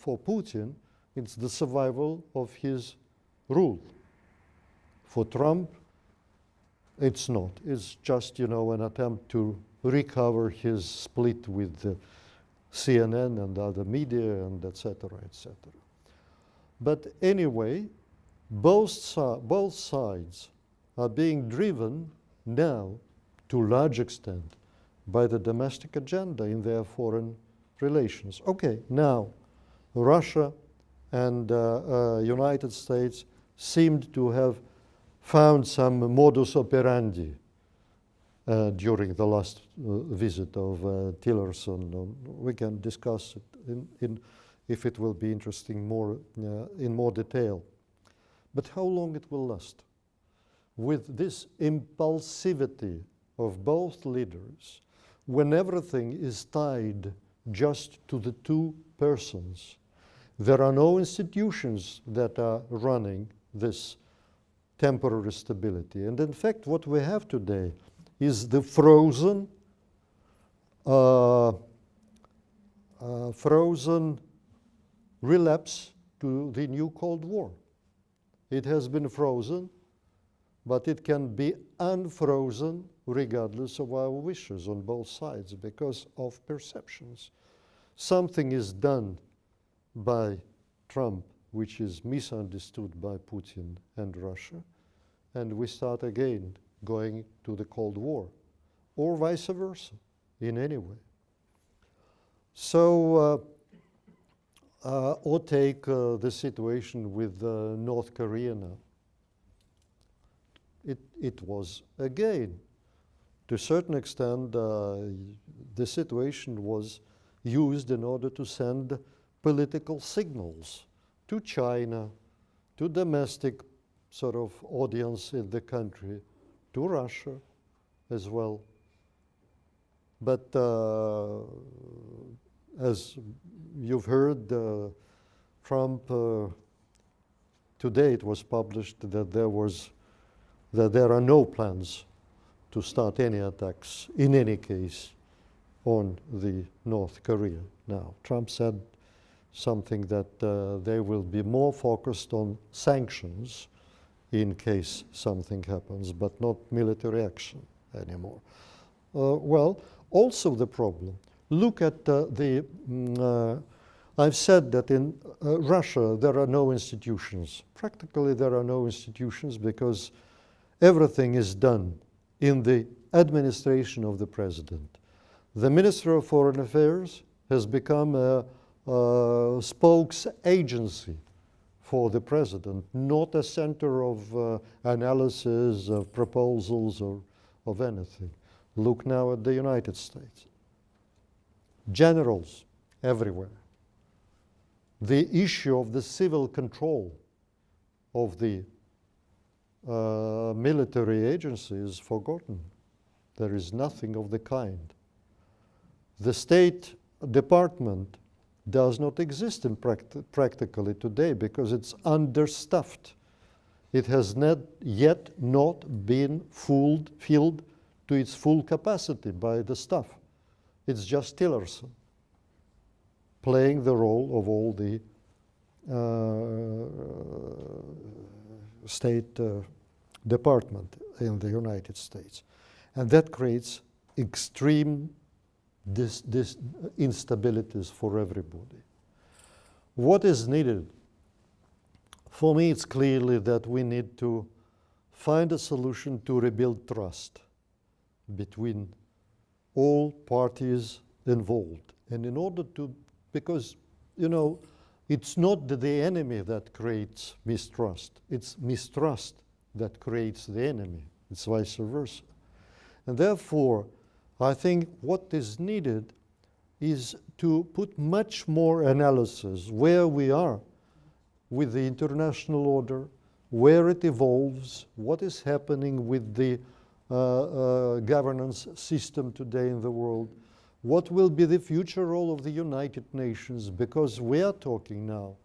Putin, it's the survival of his rule. For Trump, it's not. It's just, you know, an attempt to recover his split with CNN and other media and et cetera, et cetera. But anyway, both sides are being driven now to a large extent by the domestic agenda in their foreign relations. Okay, now Russia and United States seemed to have found some modus operandi during the last visit of Tillerson. We can discuss it if it will be interesting in more detail. But how long it will last? With this impulsivity of both leaders, when everything is tied just to the two persons, there are no institutions that are running this temporary stability. And in fact, what we have today is the frozen relapse to the new Cold War. It has been frozen, but it can be unfrozen regardless of our wishes on both sides because of perceptions. Something is done by Trump which is misunderstood by Putin and Russia, and we start again going to the Cold War, or vice versa, in any way. So, or take the situation with North Korea now. It was, again, to a certain extent, the situation was used in order to send political signals to China, to domestic sort of audience in the country, to Russia as well. But as you've heard, Trump, today it was published that there are no plans to start any attacks, in any case, on the North Korea. Now, Trump said something that they will be more focused on sanctions in case something happens, but not military action anymore. Well, also the problem. Look at I've said that in Russia there are no institutions. Practically there are no institutions because everything is done in the administration of the president. The Minister of Foreign Affairs has become a spokes agency for the president, not a center of analysis, of proposals, or of anything. Look now at the United States. Generals everywhere. The issue of the civil control of the military agency is forgotten. There is nothing of the kind. The State Department does not exist in practically today because it's understaffed. It has not yet been filled to its full capacity by the staff. It's just Tillerson playing the role of all the State Department in the United States. And that creates extreme instabilities for everybody. What is needed? For me, it's clearly that we need to find a solution to rebuild trust between all parties involved. And in order to, because, you know, it's not the enemy that creates mistrust, it's mistrust that creates the enemy. It's vice versa. And therefore, I think what is needed is to put much more analysis where we are with the international order, where it evolves, what is happening with the governance system today in the world, what will be the future role of the United Nations, because we are talking now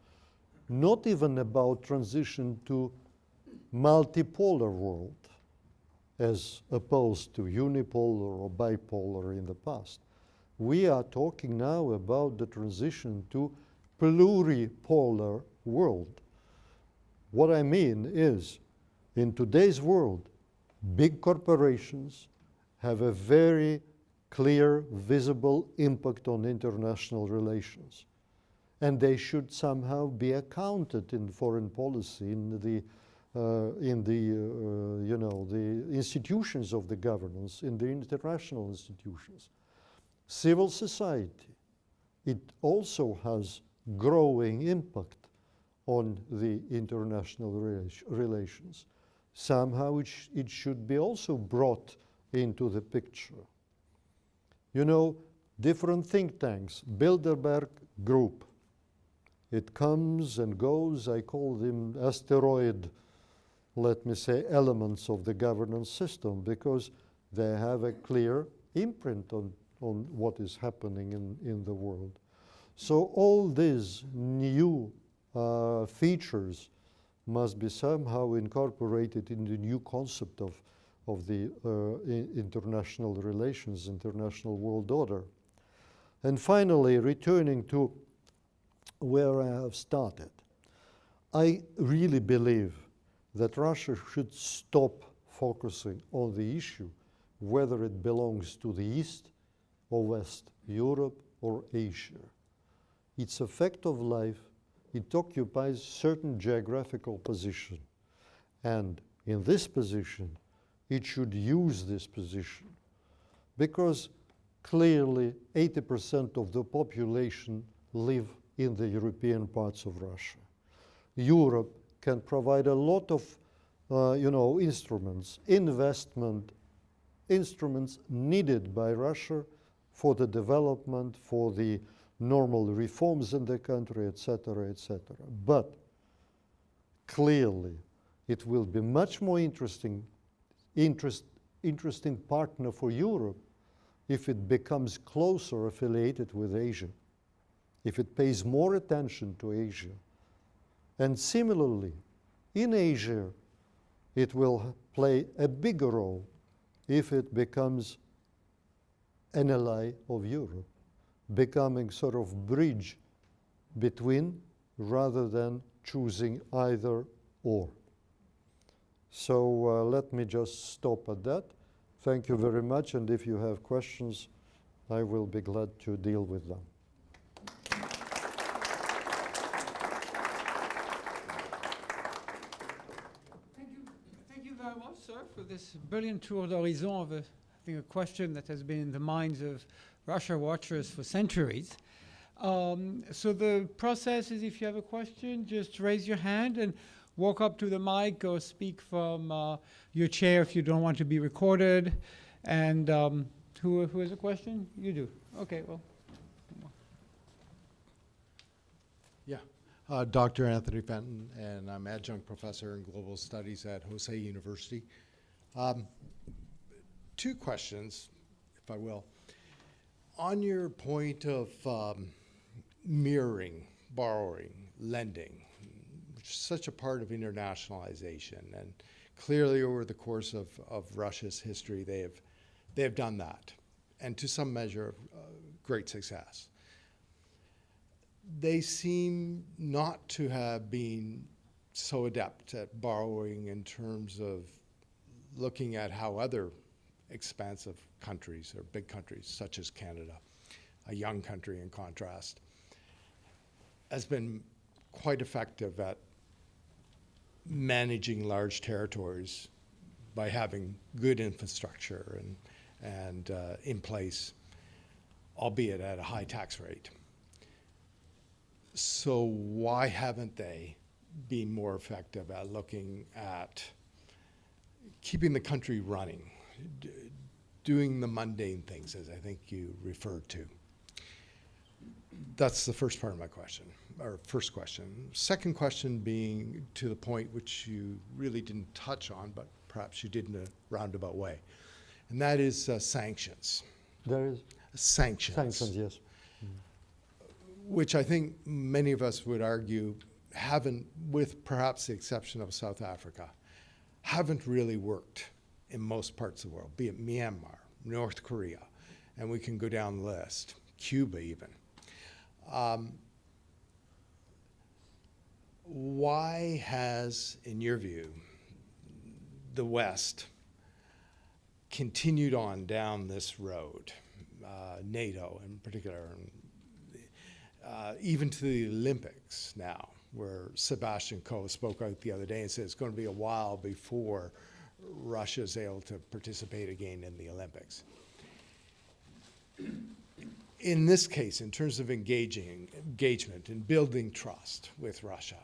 not even about transition to multipolar world as opposed to unipolar or bipolar in the past. We are talking now about the transition to pluripolar world. What I mean is, in today's world, big corporations have a very clear, visible impact on international relations. And they should somehow be accounted in foreign policy, in the institutions of the governance, in the international institutions. Civil society, it also has growing impact on the international relations. Somehow it should be also brought into the picture. You know, different think tanks, Bilderberg Group, it comes and goes. I call them asteroid, let me say, elements of the governance system because they have a clear imprint on what is happening in the world. So all these new features must be somehow incorporated in the new concept of the international relations, international world order. And finally, returning to where I have started, I really believe that Russia should stop focusing on the issue whether it belongs to the East or West, Europe or Asia. It's a fact of life. It occupies certain geographical position. And in this position, it should use this position, because clearly 80% of the population live in the European parts of Russia. Europe can provide a lot of instruments, investment instruments needed by Russia for the development, for the normal reforms in the country, etc., etc. But clearly, it will be much more interesting partner for Europe if it becomes closer affiliated with Asia, if it pays more attention to Asia. And similarly, in Asia, it will play a bigger role if it becomes an ally of Europe, becoming sort of bridge between rather than choosing either or. So let me just stop at that. Thank you very much, and if you have questions, I will be glad to deal with them. Thank you very much, sir, for this brilliant tour d'horizon of I think a question that has been in the minds of Russia watchers for centuries. So the process is, if you have a question, just raise your hand and walk up to the mic or speak from your chair if you don't want to be recorded. And who has a question? You do. Okay, well. Yeah, Dr. Anthony Fenton, and I'm adjunct professor in global studies at Jose University. Two questions, if I will. On your point of mirroring, borrowing, lending, which is such a part of internationalization, and clearly over the course of Russia's history, they have done that, and to some measure, great success. They seem not to have been so adept at borrowing in terms of looking at how other expansive countries, or big countries such as Canada, a young country in contrast, has been quite effective at managing large territories by having good infrastructure and in place, albeit at a high tax rate. So why haven't they been more effective at looking at keeping the country running, doing the mundane things, as I think you referred to? That's the first part of my question, or first question. Second question being to the point which you really didn't touch on, but perhaps you did in a roundabout way, and that is sanctions. There is sanctions. Sanctions, yes. Which I think many of us would argue haven't, with perhaps the exception of South Africa, haven't really worked in most parts of the world, be it Myanmar, North Korea, and we can go down the list, Cuba even. Why has, in your view, the West continued on down this road, NATO in particular, even to the Olympics now, where Sebastian Coe spoke out the other day and said it's going to be a while before Russia's able to participate again in the Olympics. In this case, in terms of engagement and building trust with Russia,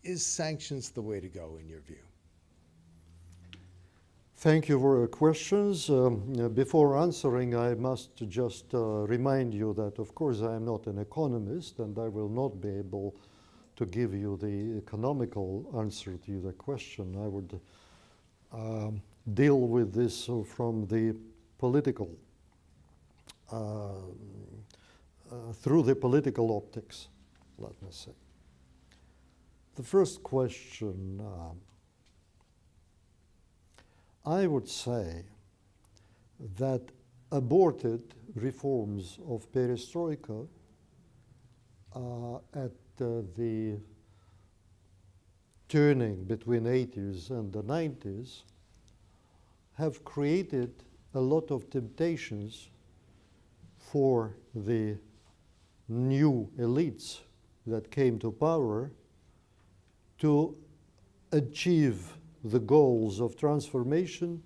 is sanctions the way to go in your view? Thank you for your questions. Before answering, I must just remind you that, of course, I am not an economist, and I will not be able to give you the economical answer to the question. I would deal with this from the political, through the political optics, let me say. The first question, I would say that aborted reforms of perestroika at the turning between 80s and the 90s have created a lot of temptations for the new elites that came to power to achieve the goals of transformation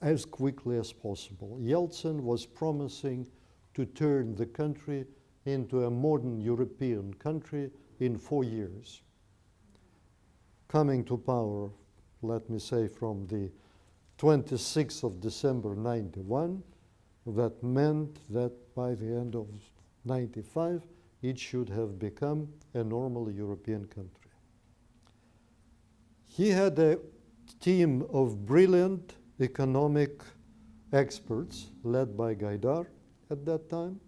as quickly as possible. Yeltsin was promising to turn the country into a modern European country in 4 years. Coming to power, let me say, from the 26th of December 91, that meant that by the end of 95, it should have become a normal European country. He had a team of brilliant economic experts led by Gaidar at that time,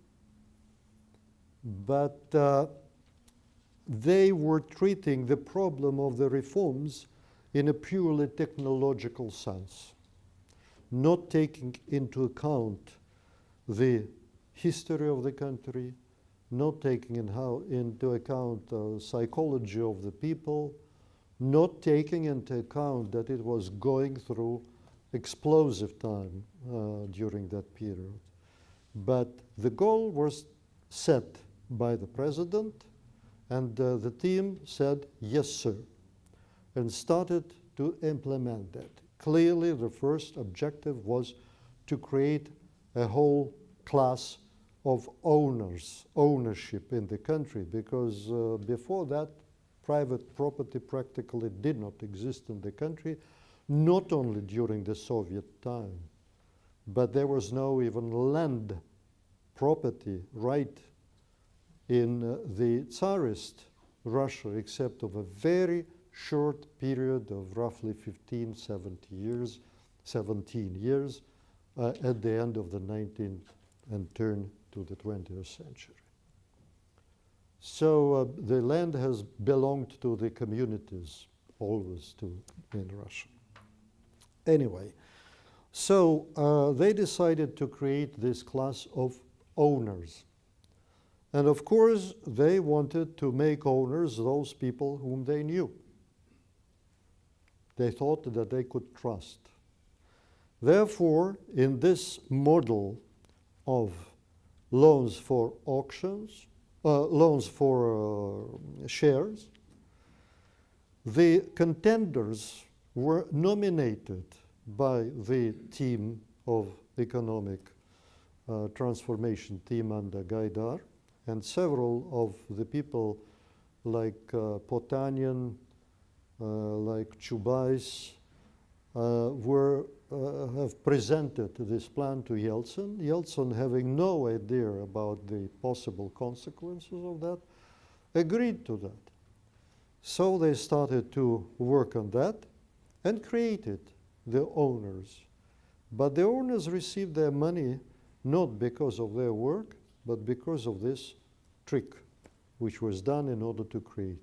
but they were treating the problem of the reforms in a purely technological sense, not taking into account the history of the country, not taking into account the psychology of the people, not taking into account that it was going through explosive time during that period. But the goal was set by the president, and the team said, yes, sir, and started to implement that. Clearly, the first objective was to create a whole class of ownership in the country, because before that, private property practically did not exist in the country, not only during the Soviet time, but there was no even land property right in the Tsarist Russia, except of a very short period of roughly 17 years at the end of the 19th and turn to the 20th century. So the land has belonged to the communities always in Russia. Anyway, so they decided to create this class of owners. And of course, they wanted to make owners those people whom they knew. They thought that they could trust. Therefore, in this model of loans for auctions, loans for shares, the contenders were nominated by the team of economic transformation team under Gaidar, and several of the people like Potanin, like Chubais, have presented this plan to Yeltsin. Yeltsin, having no idea about the possible consequences of that, agreed to that. So they started to work on that and created the owners. But the owners received their money not because of their work, but because of this trick, which was done in order to create.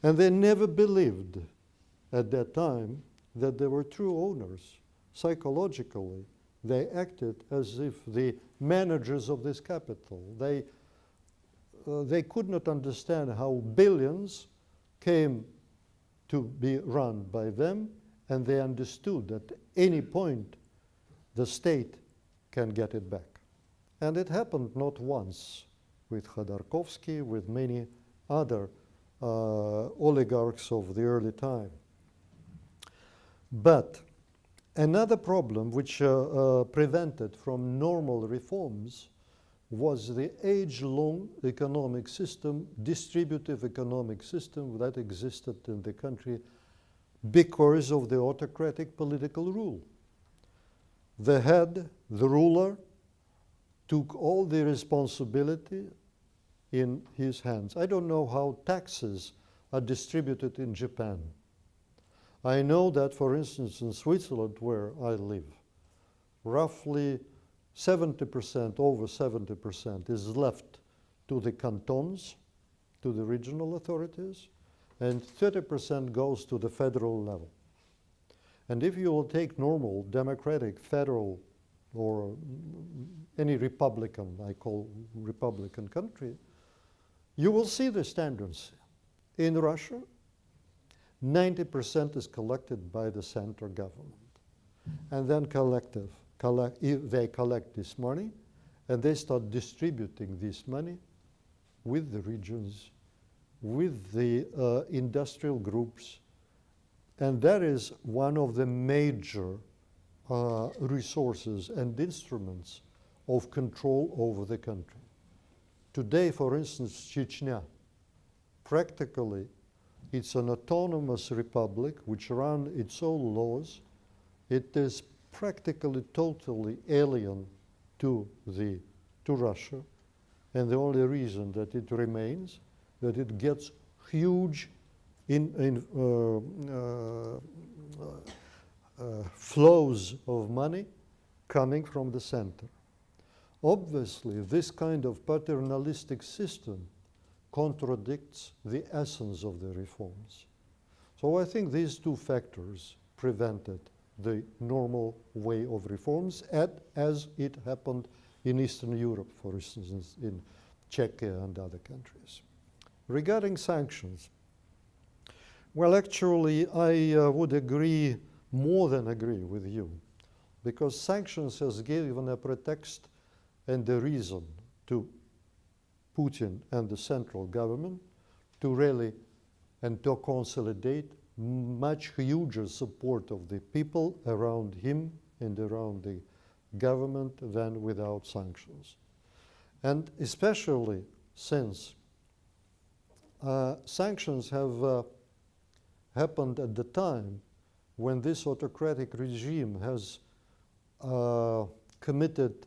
And they never believed at that time that they were true owners. Psychologically, they acted as if the managers of this capital. They could not understand how billions came to be run by them, and they understood that at any point the state can get it back. And it happened not once with Khodorkovsky, with many other oligarchs of the early time. But another problem which prevented from normal reforms was the age-long economic system, distributive economic system that existed in the country because of the autocratic political rule. The head, the ruler, took all the responsibility in his hands. I don't know how taxes are distributed in Japan. I know that, for instance, in Switzerland, where I live, roughly 70%, over 70% is left to the cantons, to the regional authorities, and 30% goes to the federal level. And if you will take normal, democratic, federal, or any Republican, I call Republican country, you will see this tendency. In Russia, 90% is collected by the central government. And then they collect this money, and they start distributing this money with the regions, with the industrial groups. And that is one of the major resources and instruments of control over the country. Today, for instance, Chechnya, practically it's an autonomous republic which runs its own laws. It is practically totally alien to Russia, and the only reason that it remains, that it gets huge flows of money coming from the center. Obviously, this kind of paternalistic system contradicts the essence of the reforms. So I think these two factors prevented the normal way of reforms, as it happened in Eastern Europe, for instance, in Czechia and other countries. Regarding sanctions, well, actually, I would agree, more than agree with you, because sanctions has given a pretext and a reason to Putin and the central government to really and to consolidate much huger support of the people around him and around the government than without sanctions. And especially since sanctions have happened at the time when this autocratic regime has committed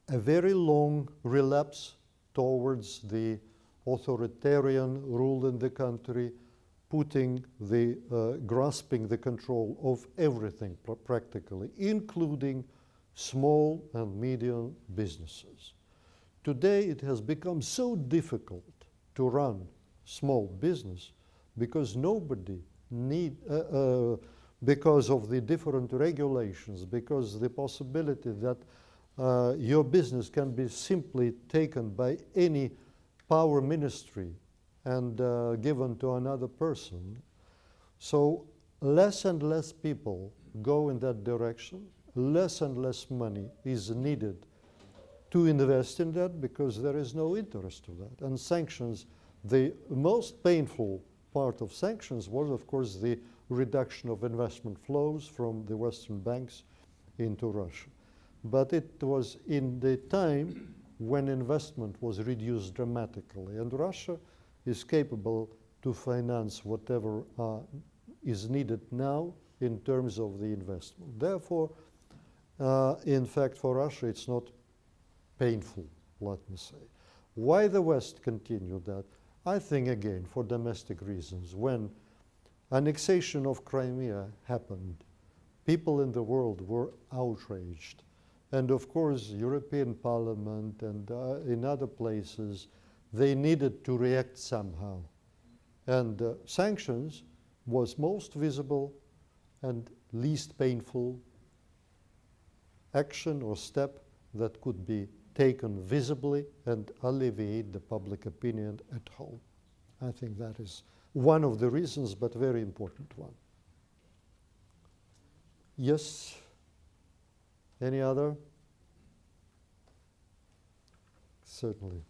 a very long relapse towards the authoritarian rule in the country, grasping the control of everything practically, including small and medium businesses. Today it has become so difficult to run small business because because of the different regulations, because the possibility that your business can be simply taken by any power ministry and given to another person. So less and less people go in that direction, less and less money is needed to invest in that because there is no interest to that. And sanctions, the most painful part of sanctions was, of course, the reduction of investment flows from the Western banks into Russia. But it was in the time when investment was reduced dramatically, and Russia is capable to finance whatever is needed now in terms of the investment. Therefore, in fact, for Russia, it's not painful, let me say. Why the West continued that? I think, again, for domestic reasons. When annexation of Crimea happened, people in the world were outraged. And of course, European Parliament and in other places, they needed to react somehow. And sanctions was most visible and least painful action or step that could be taken visibly and alleviate the public opinion at home. I think that is one of the reasons, but very important one. Yes? Any other? Certainly.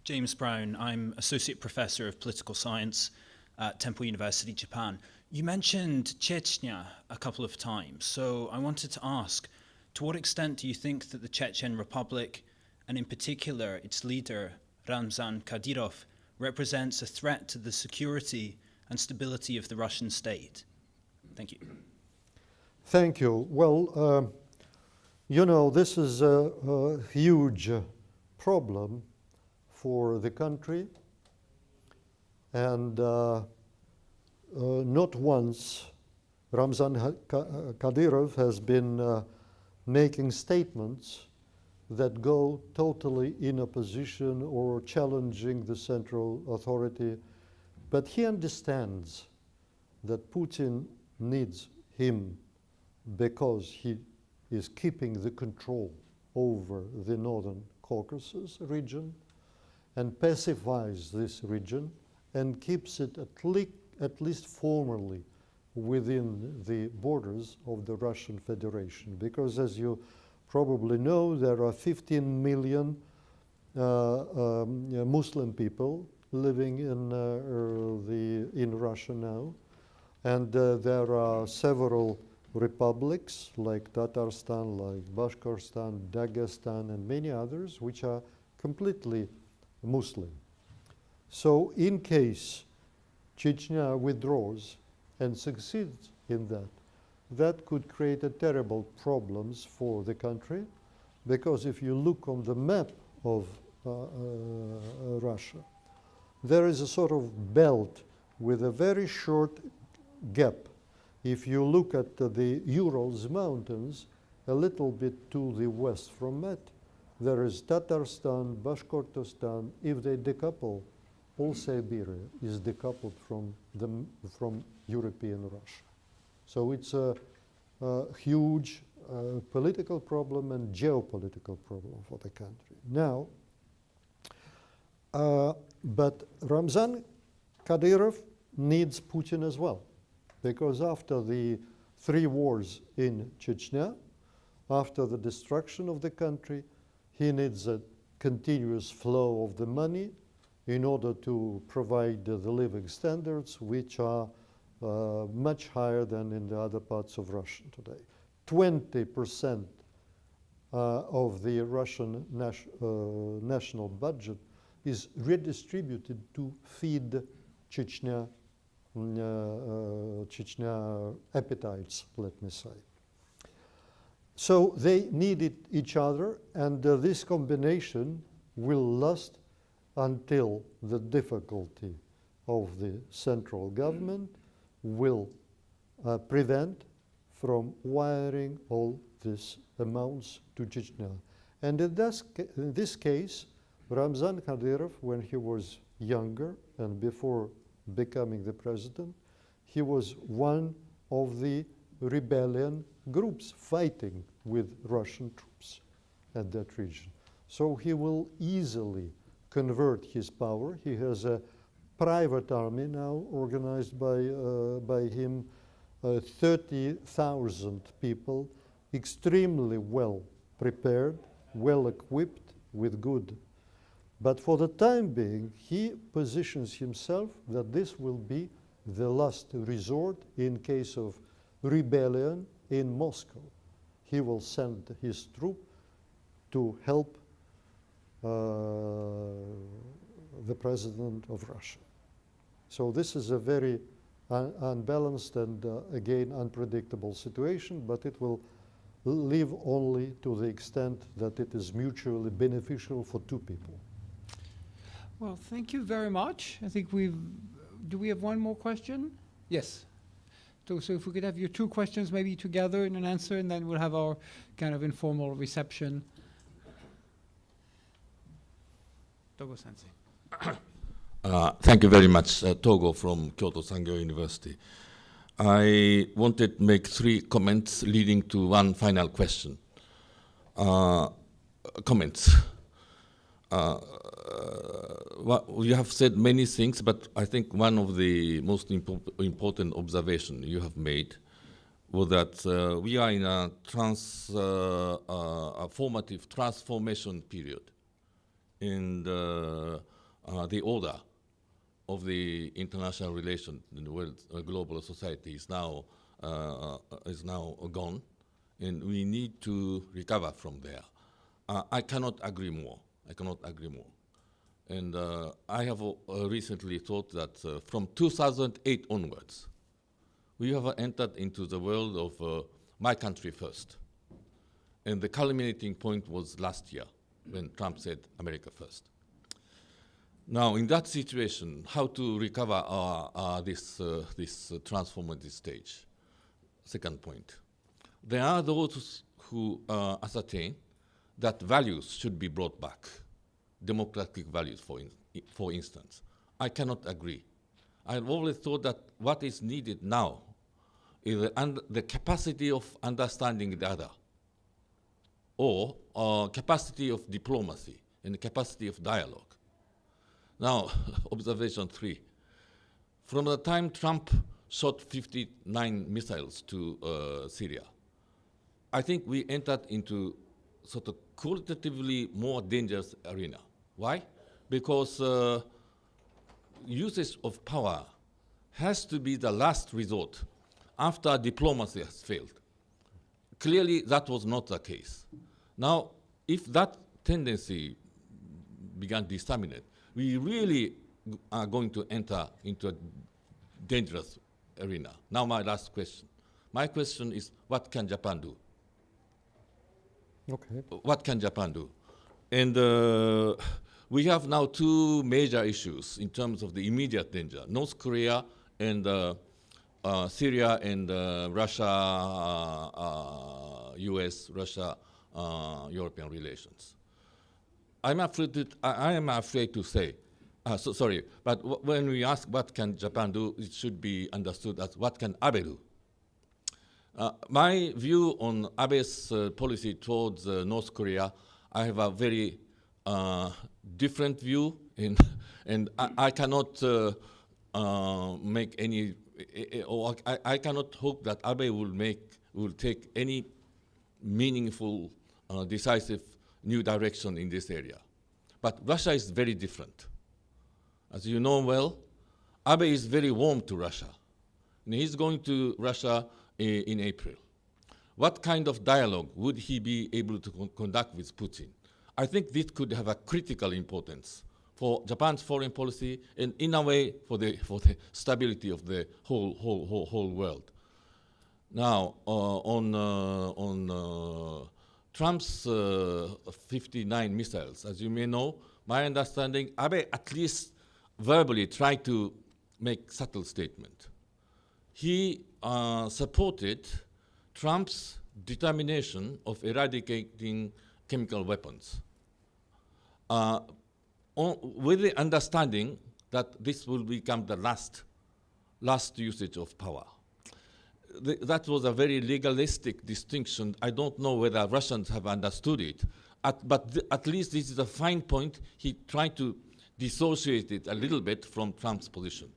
James Brown, I'm Associate Professor of Political Science at Temple University, Japan. You mentioned Chechnya a couple of times, so I wanted to ask, to what extent do you think that the Chechen Republic, and in particular its leader, Ramzan Kadyrov, represents a threat to the security and stability of the Russian state? Thank you. Thank you. Well, you know, this is a huge problem for the country, and not once Ramzan Kadyrov has been making statements that go totally in opposition or challenging the central authority, but he understands that Putin needs him because he is keeping the control over the Northern Caucasus region and pacifies this region and keeps it at least formally within the borders of the Russian Federation. Because as you probably know, there are 15 million Muslim people living in Russia now. And there are several republics like Tatarstan, like Bashkortostan, Dagestan, and many others, which are completely Muslim. So in case Chechnya withdraws and succeeds in that, that could create a terrible problems for the country, because if you look on the map of Russia, there is a sort of belt with a very short gap. If you look at the Urals mountains, a little bit to the west from that, there is Tatarstan, Bashkortostan. If they decouple, all Siberia is decoupled from European Russia. So it's a huge political problem and geopolitical problem for the country. Now, but Ramzan Kadyrov needs Putin as well, because after the 3 wars in Chechnya, after the destruction of the country, he needs a continuous flow of the money in order to provide the living standards, which are much higher than in the other parts of Russia today. 20% of the Russian national budget is redistributed to feed Chechnya appetites, let me say. So they needed each other, and this combination will last until the difficulty of the central government will prevent from wiring all these amounts to Chechnya. And in this case, Ramzan Kadyrov, when he was younger and before becoming the president, he was one of the rebellion groups fighting with Russian troops at that region. So he will easily convert his power. He has a private army now organized by him, 30,000 people, extremely well prepared, well equipped, with good. But for the time being, he positions himself that this will be the last resort in case of rebellion in Moscow. He will send his troop to help the president of Russia. So this is a very unbalanced and again unpredictable situation, but it will live only to the extent that it is mutually beneficial for 2 people. Well, thank you very much. I think do we have one more question? Yes. So if we could have your 2 questions maybe together in an answer, and then we'll have our kind of informal reception. Togo-sensei. Thank you very much, Togo from Kyoto Sangyo University. I wanted to make 3 comments leading to one final question. Comments. You have said many things, but I think one of the most important observations you have made was that we are in a formative transformation period in the order of the international relation in the world, global society is now gone, and we need to recover from there. I cannot agree more. And I have recently thought that from 2008 onwards, we have entered into the world of my country first. And the culminating point was last year when Trump said America first. Now, in that situation, how to recover this transformative stage? Second point. There are those who ascertain that values should be brought back, democratic values, for instance. I cannot agree. I've always thought that what is needed now is the capacity of understanding the other, or capacity of diplomacy and the capacity of dialogue. Now, observation 3. From the time Trump shot 59 missiles to Syria, I think we entered into sort of qualitatively more dangerous arena. Why? Because usage of power has to be the last resort after diplomacy has failed. Clearly, that was not the case. Now, if that tendency began to disseminate, we really are going to enter into a dangerous arena. Now, my last question. My question is, what can Japan do? Okay. What can Japan do? And we have now two major issues in terms of the immediate danger: North Korea and Syria and Russia, U.S., Russia, European relations. I am afraid to say, sorry, but when we ask what can Japan do, it should be understood as what can Abe do? My view on Abe's policy towards North Korea, I have a very different view, and I cannot make any, or I cannot hope that Abe will take any meaningful, decisive new direction in this area. But Russia is very different. As you know well, Abe is very warm to Russia, and he's going to Russia in April. What kind of dialogue would he be able to conduct with Putin? I think this could have a critical importance for Japan's foreign policy and, in a way, for the stability of the whole world. Now, on Trump's 59 missiles, as you may know, my understanding, Abe at least verbally tried to make subtle statement. He supported Trump's determination of eradicating chemical weapons, with the understanding that this will become the last usage of power. That was a very legalistic distinction. I don't know whether Russians have understood it, but at least this is a fine point. He tried to dissociate it a little bit from Trump's position.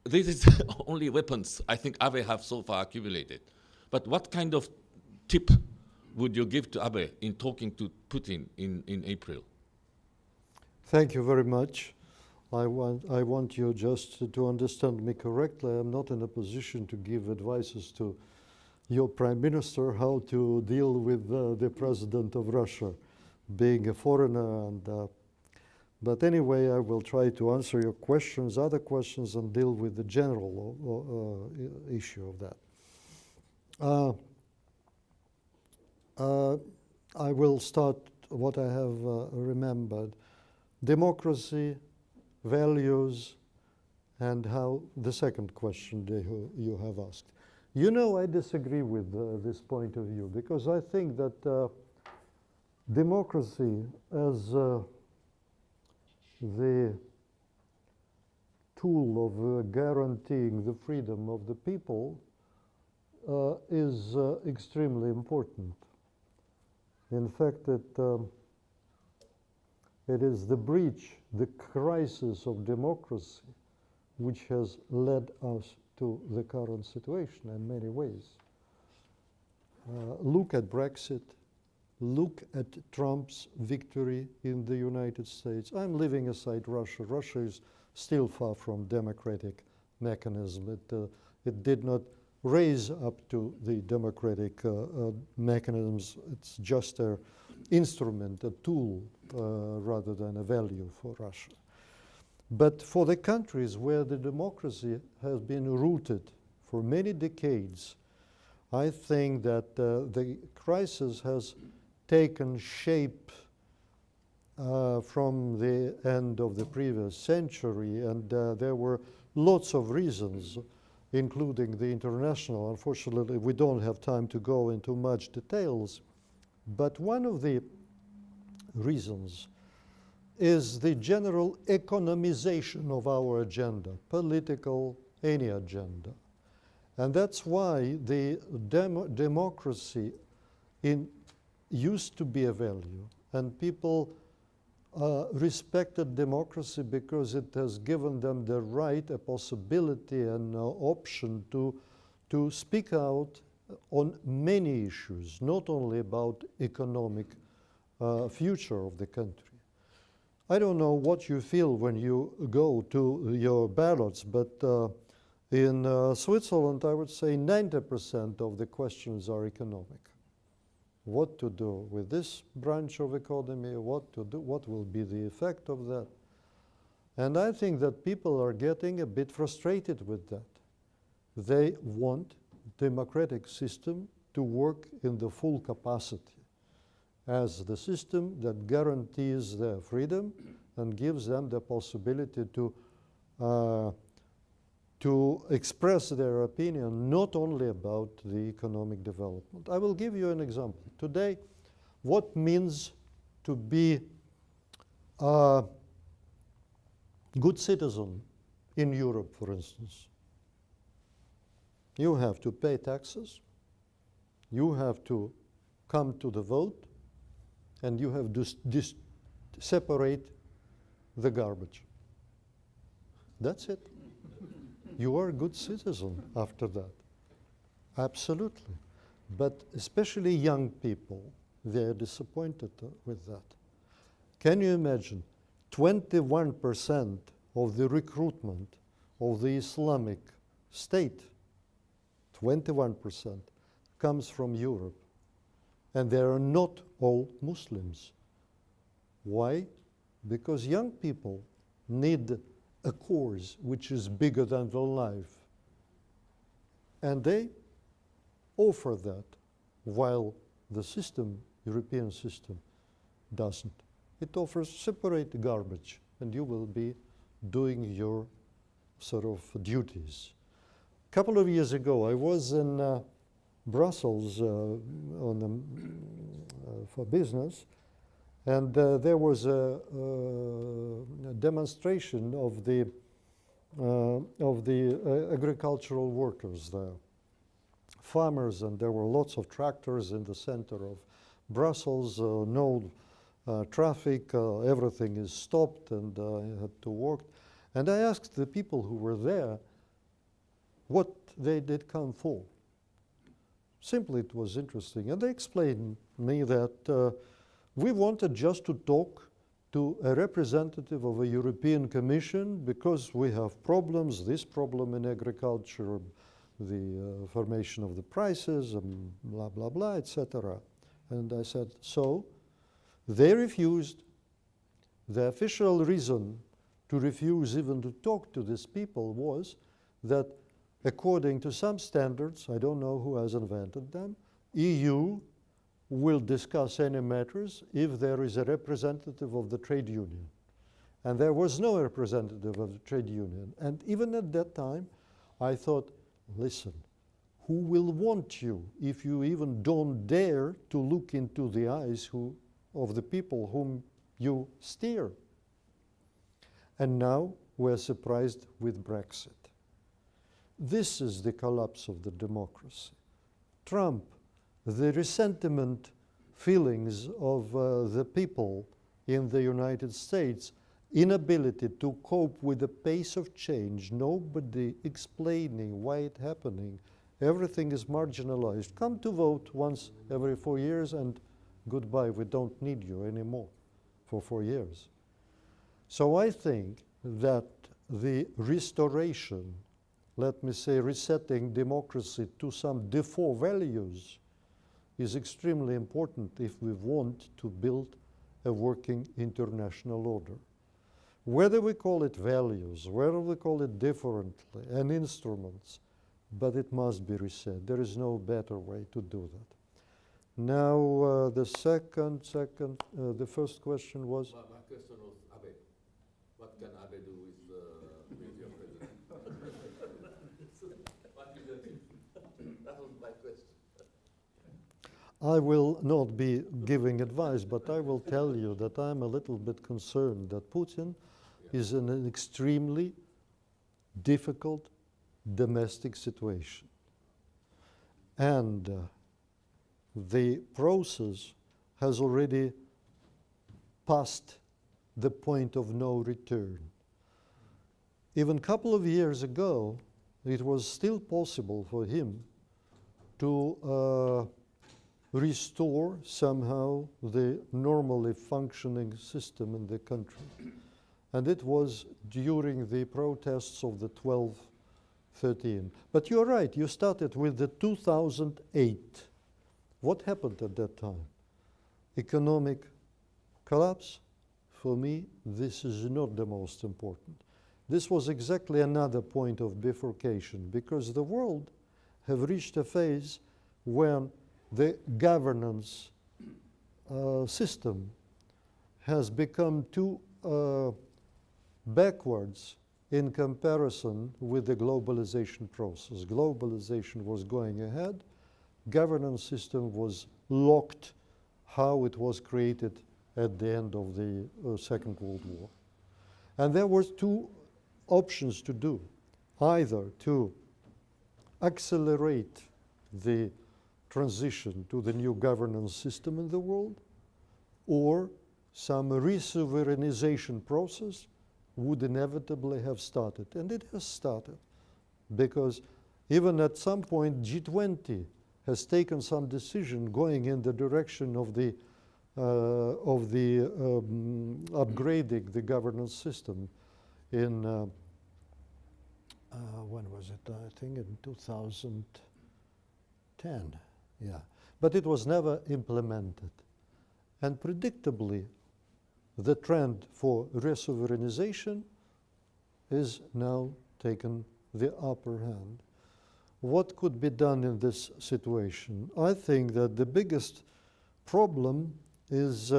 This is only weapons I think Abe have so far accumulated. But what kind of tip would you give to Abe in talking to Putin in April? Thank you very much. I want you just to understand me correctly. I'm not in a position to give advices to your prime minister how to deal with the president of Russia, being a foreigner. But anyway, I will try to answer your questions, other questions, and deal with the general issue of that. I will start what I have remembered. Democracy, values, and how the second question you have asked. You know, I disagree with this point of view, because I think that democracy as the tool of guaranteeing the freedom of the people is extremely important. In fact, it is the breach, the crisis of democracy, which has led us to the current situation in many ways. Look at Brexit. Look at Trump's victory in the United States. I'm leaving aside Russia. Russia is still far from democratic mechanism. It did not raise up to the democratic mechanisms. It's just an instrument, a tool, rather than a value for Russia. But for the countries where the democracy has been rooted for many decades, I think that the crisis has taken shape from the end of the previous century, and there were lots of reasons, including the international. Unfortunately, we don't have time to go into much details, but one of the reasons is the general economization of our agenda, political, any agenda. And that's why the democracy used to be a value, and people respected democracy because it has given them the right, a possibility, and option to speak out on many issues, not only about economic future of the country. I don't know what you feel when you go to your ballots, but in Switzerland, I would say 90% of the questions are economic. What to do with this branch of economy, what to do, what will be the effect of that. And I think that people are getting a bit frustrated with that. They want democratic system to work in the full capacity as the system that guarantees their freedom and gives them the possibility to express their opinion not only about the economic development. I will give you an example. Today, what means to be a good citizen in Europe, for instance? You have to pay taxes, you have to come to the vote, and you have to separate the garbage. That's it. You are a good citizen after that. Absolutely. But especially young people, they're disappointed with that. Can you imagine 21% of the recruitment of the Islamic State, 21% comes from Europe, and they are not all Muslims. Why? Because young people need a cause which is bigger than their life. And they offer that, while the system, European system, doesn't. It offers separate garbage, and you will be doing your sort of duties. A couple of years ago, I was in Brussels for business, and there was a demonstration of the agricultural workers there, farmers, and there were lots of tractors in the center of Brussels, no traffic, everything is stopped, and I had to walk. And I asked the people who were there what they did come for. Simply, it was interesting. And they explained me that we wanted just to talk to a representative of a European Commission because we have problems, this problem in agriculture, the formation of the prices, and blah, blah, blah, etc. And I said, so they refused. The official reason to refuse even to talk to these people was that according to some standards, I don't know who has invented them, EU will discuss any matters if there is a representative of the trade union. And there was no representative of the trade union. And even at that time, I thought, listen, who will want you if you even don't dare to look into the eyes of the people whom you steer? And now we're surprised with Brexit. This is the collapse of the democracy. Trump, the resentment feelings of the people in the United States, inability to cope with the pace of change, nobody explaining why it's happening, everything is marginalized. Come to vote once every 4 years and goodbye, we don't need you anymore for 4 years. So I think that the restoration, let me say resetting democracy to some default values, is extremely important if we want to build a working international order. Whether we call it values, whether we call it differently, and instruments, but it must be reset. There is no better way to do that. Now, the first question was? My question was Abe. What can Abe do with your president? What is it? That was my question. I will not be giving advice, but I will tell you that I'm a little bit concerned that Putin is in an extremely difficult domestic situation. And the process has already passed the point of no return. Even a couple of years ago, it was still possible for him to restore somehow the normally functioning system in the country. And it was during the protests of the 12-13. But you're right, you started with the 2008. What happened at that time? Economic collapse? For me, this is not the most important. This was exactly another point of bifurcation, because the world have reached a phase when the governance system has become too backwards in comparison with the globalization process. Globalization was going ahead. Governance system was locked how it was created at the end of the Second World War. And there were two options to do, either to accelerate the transition to the new governance system in the world, or some re-sovereignization process would inevitably have started. And it has started, because even at some point G20 has taken some decision going in the direction of the upgrading the governance system in, when was it? I think in 2010, yeah. But it was never implemented. And predictably, the trend for re-sovereignization is now taken the upper hand. What could be done in this situation? I think that the biggest problem is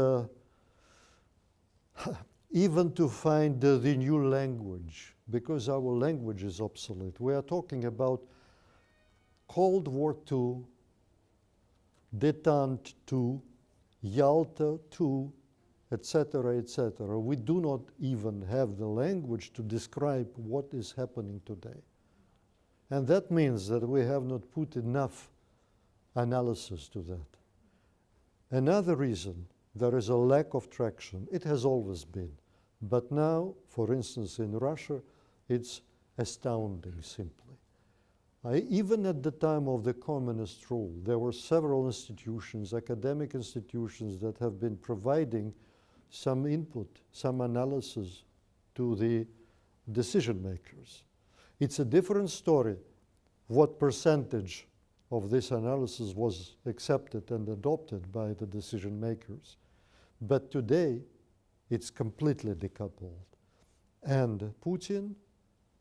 even to find the new language, because our language is obsolete. We are talking about Cold War II, Détente II, Yalta II, etc., etc. We do not even have the language to describe what is happening today. And that means that we have not put enough analysis to that. Another reason, there is a lack of traction. It has always been. But now, for instance, in Russia, it's astounding simply. Even at the time of the communist rule, there were several institutions, academic institutions, that have been providing some input, some analysis to the decision makers. It's a different story what percentage of this analysis was accepted and adopted by the decision makers. But today, it's completely decoupled. And Putin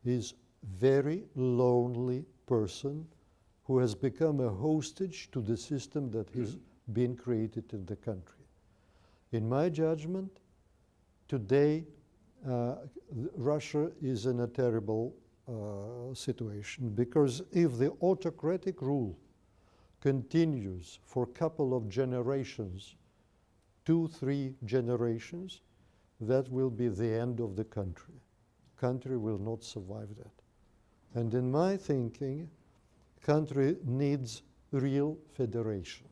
is very lonely person who has become a hostage to the system that has been created in the country. In my judgment, today, Russia is in a terrible situation, because if the autocratic rule continues for a couple of generations, 2-3 generations, that will be the end of the country. Country will not survive that. And in my thinking, country needs real federation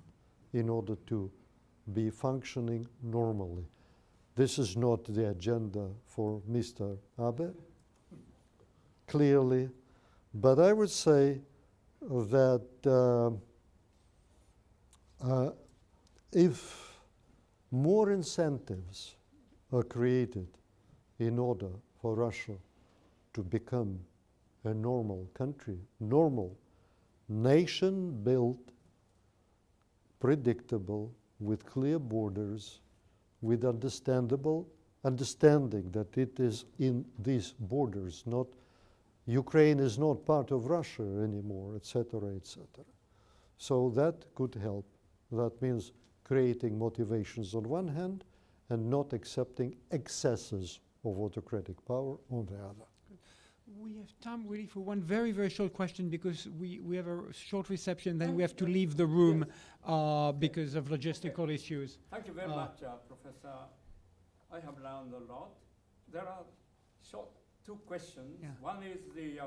in order to be functioning normally. This is not the agenda for Mr. Abe, clearly, but I would say that if more incentives are created in order for Russia to become a normal country, normal, nation-built, predictable, with clear borders, with understanding that it is in these borders, not Ukraine is not part of Russia anymore, etc., etc. So that could help. That means creating motivations on one hand and not accepting excesses of autocratic power on the other. We have time really for one very, very short question, because we have a short reception, then we have to leave the room because of logistical issues. Thank you very much, Professor. I have learned a lot. There are short two questions. Yeah. One is the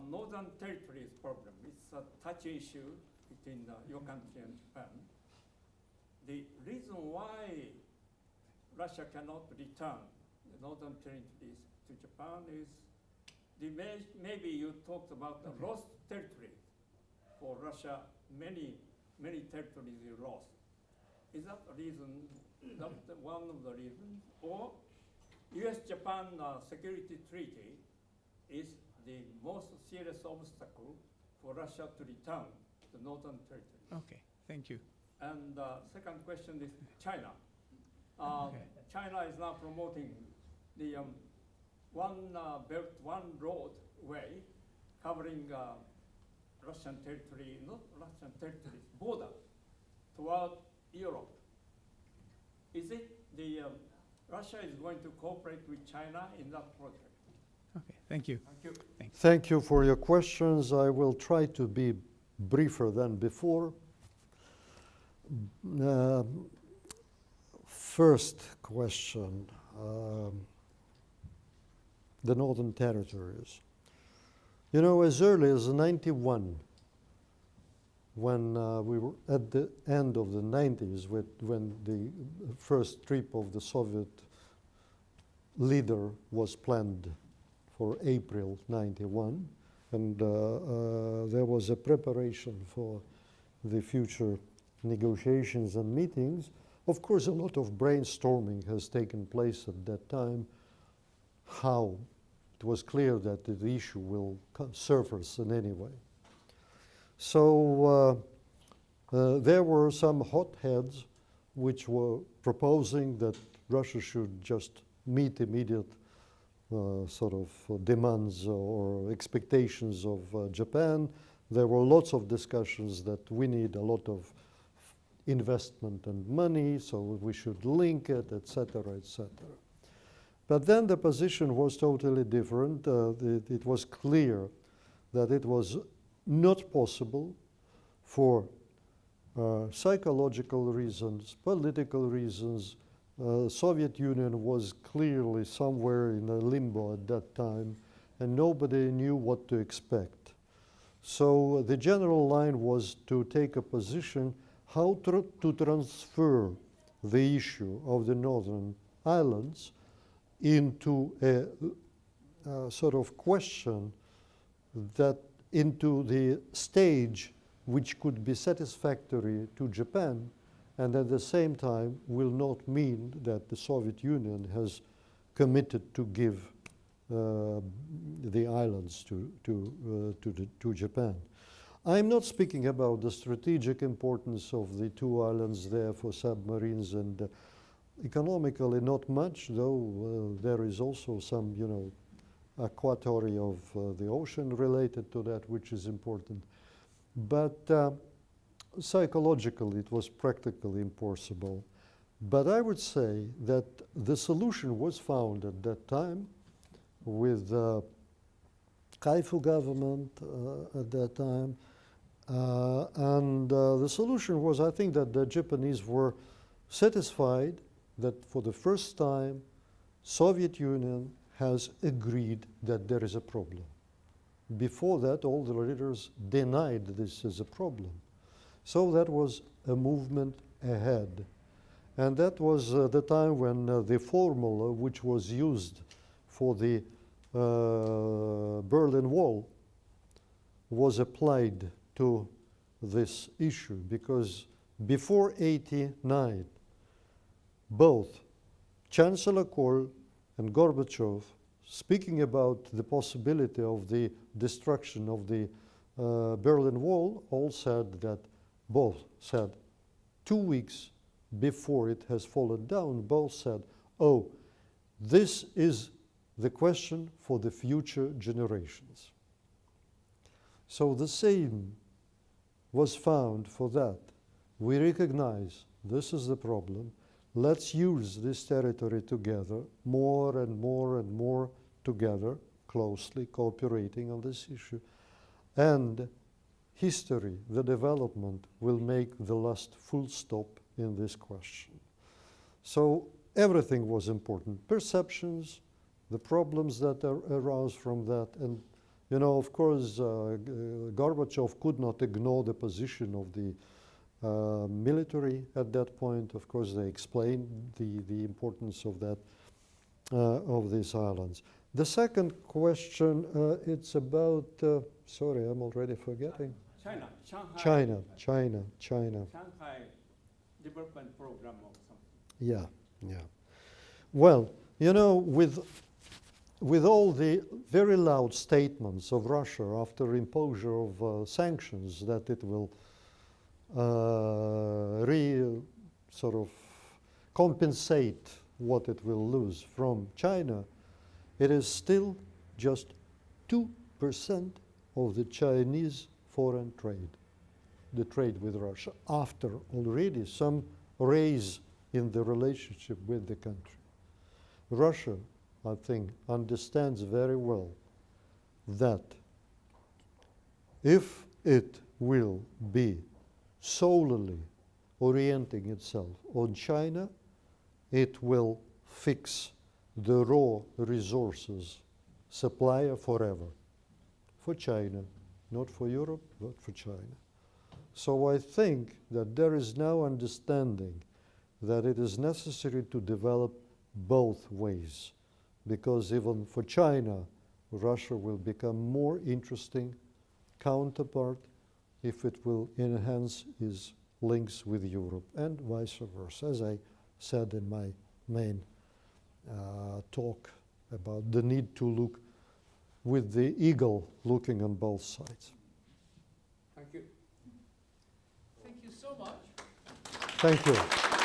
Northern Territories problem. It's a touchy issue between your country and Japan. The reason why Russia cannot return the Northern Territories to Japan is maybe you talked about the lost territory for Russia many many territories you lost. Is that a reason, that one of the reasons? Or US-Japan security treaty is the most serious obstacle for Russia to return the northern territories? Okay, thank you. And second question is China. Okay. China is now promoting the one belt, one road way covering Russian territory, not Russian territories, border toward Europe. Is it the Russia is going to cooperate with China in that project? Okay, thank you. Thank you. Thank you for your questions. I will try to be briefer than before. First question, the Northern Territories. You know, as early as '91, when we were at the end of the '90s, when the first trip of the Soviet leader was planned for April '91, and there was a preparation for the future negotiations and meetings. Of course, a lot of brainstorming has taken place at that time, how it was clear that the issue will surface in any way. So there were some hotheads which were proposing that Russia should just meet immediate sort of demands or expectations of Japan. There were lots of discussions that we need a lot of investment and money, so we should link it, etc., etc. But then the position was totally different. It was clear that it was not possible for psychological reasons, political reasons. Soviet Union was clearly somewhere in a limbo at that time, and nobody knew what to expect. So the general line was to take a position how to transfer the issue of the Northern Islands into a sort of question that into the stage which could be satisfactory to Japan, and at the same time will not mean that the Soviet Union has committed to give the islands to Japan. I'm not speaking about the strategic importance of the two islands there for submarines, and economically not much, though there is also some, you know, aquatory of the ocean related to that, which is important. But psychologically, it was practically impossible. But I would say that the solution was found at that time with Kaifu government at that time. And the solution was, I think, that the Japanese were satisfied that for the first time, Soviet Union has agreed that there is a problem. Before that, all the leaders denied this as a problem. So that was a movement ahead. And that was the time when the formula which was used for the Berlin Wall was applied to this issue, because before '89, both Chancellor Kohl and Gorbachev, speaking about the possibility of the destruction of the Berlin Wall, all said that, both said 2 weeks before it has fallen down, both said, oh, this is the question for the future generations. So the same was found for that. We recognize this is the problem. Let's use this territory together, more and more and more together, closely cooperating on this issue. And history, the development, will make the last full stop in this question. So everything was important. Perceptions, the problems that arose from that, and you know, of course, Gorbachev could not ignore the position of the military at that point. Of course, they explained the importance of that, of these islands. The second question, it's about, sorry, I'm already forgetting. China, Shanghai. China. Shanghai development program or something. Yeah, yeah. Well, you know, with all the very loud statements of Russia after imposure of sanctions that it will sort of compensate what it will lose from China, it is still just 2% of the Chinese foreign trade, the trade with Russia, after already some raise in the relationship with the country. Russia, I think, understands very well that if it will be solely orienting itself on China, it will fix the raw resources supplier forever, for China, not for Europe, but for China. So I think that there is now understanding that it is necessary to develop both ways, because even for China, Russia will become more interesting counterpart if it will enhance its links with Europe, and vice versa, as I said in my main talk about the need to look with the eagle looking on both sides. Thank you. Thank you so much. Thank you.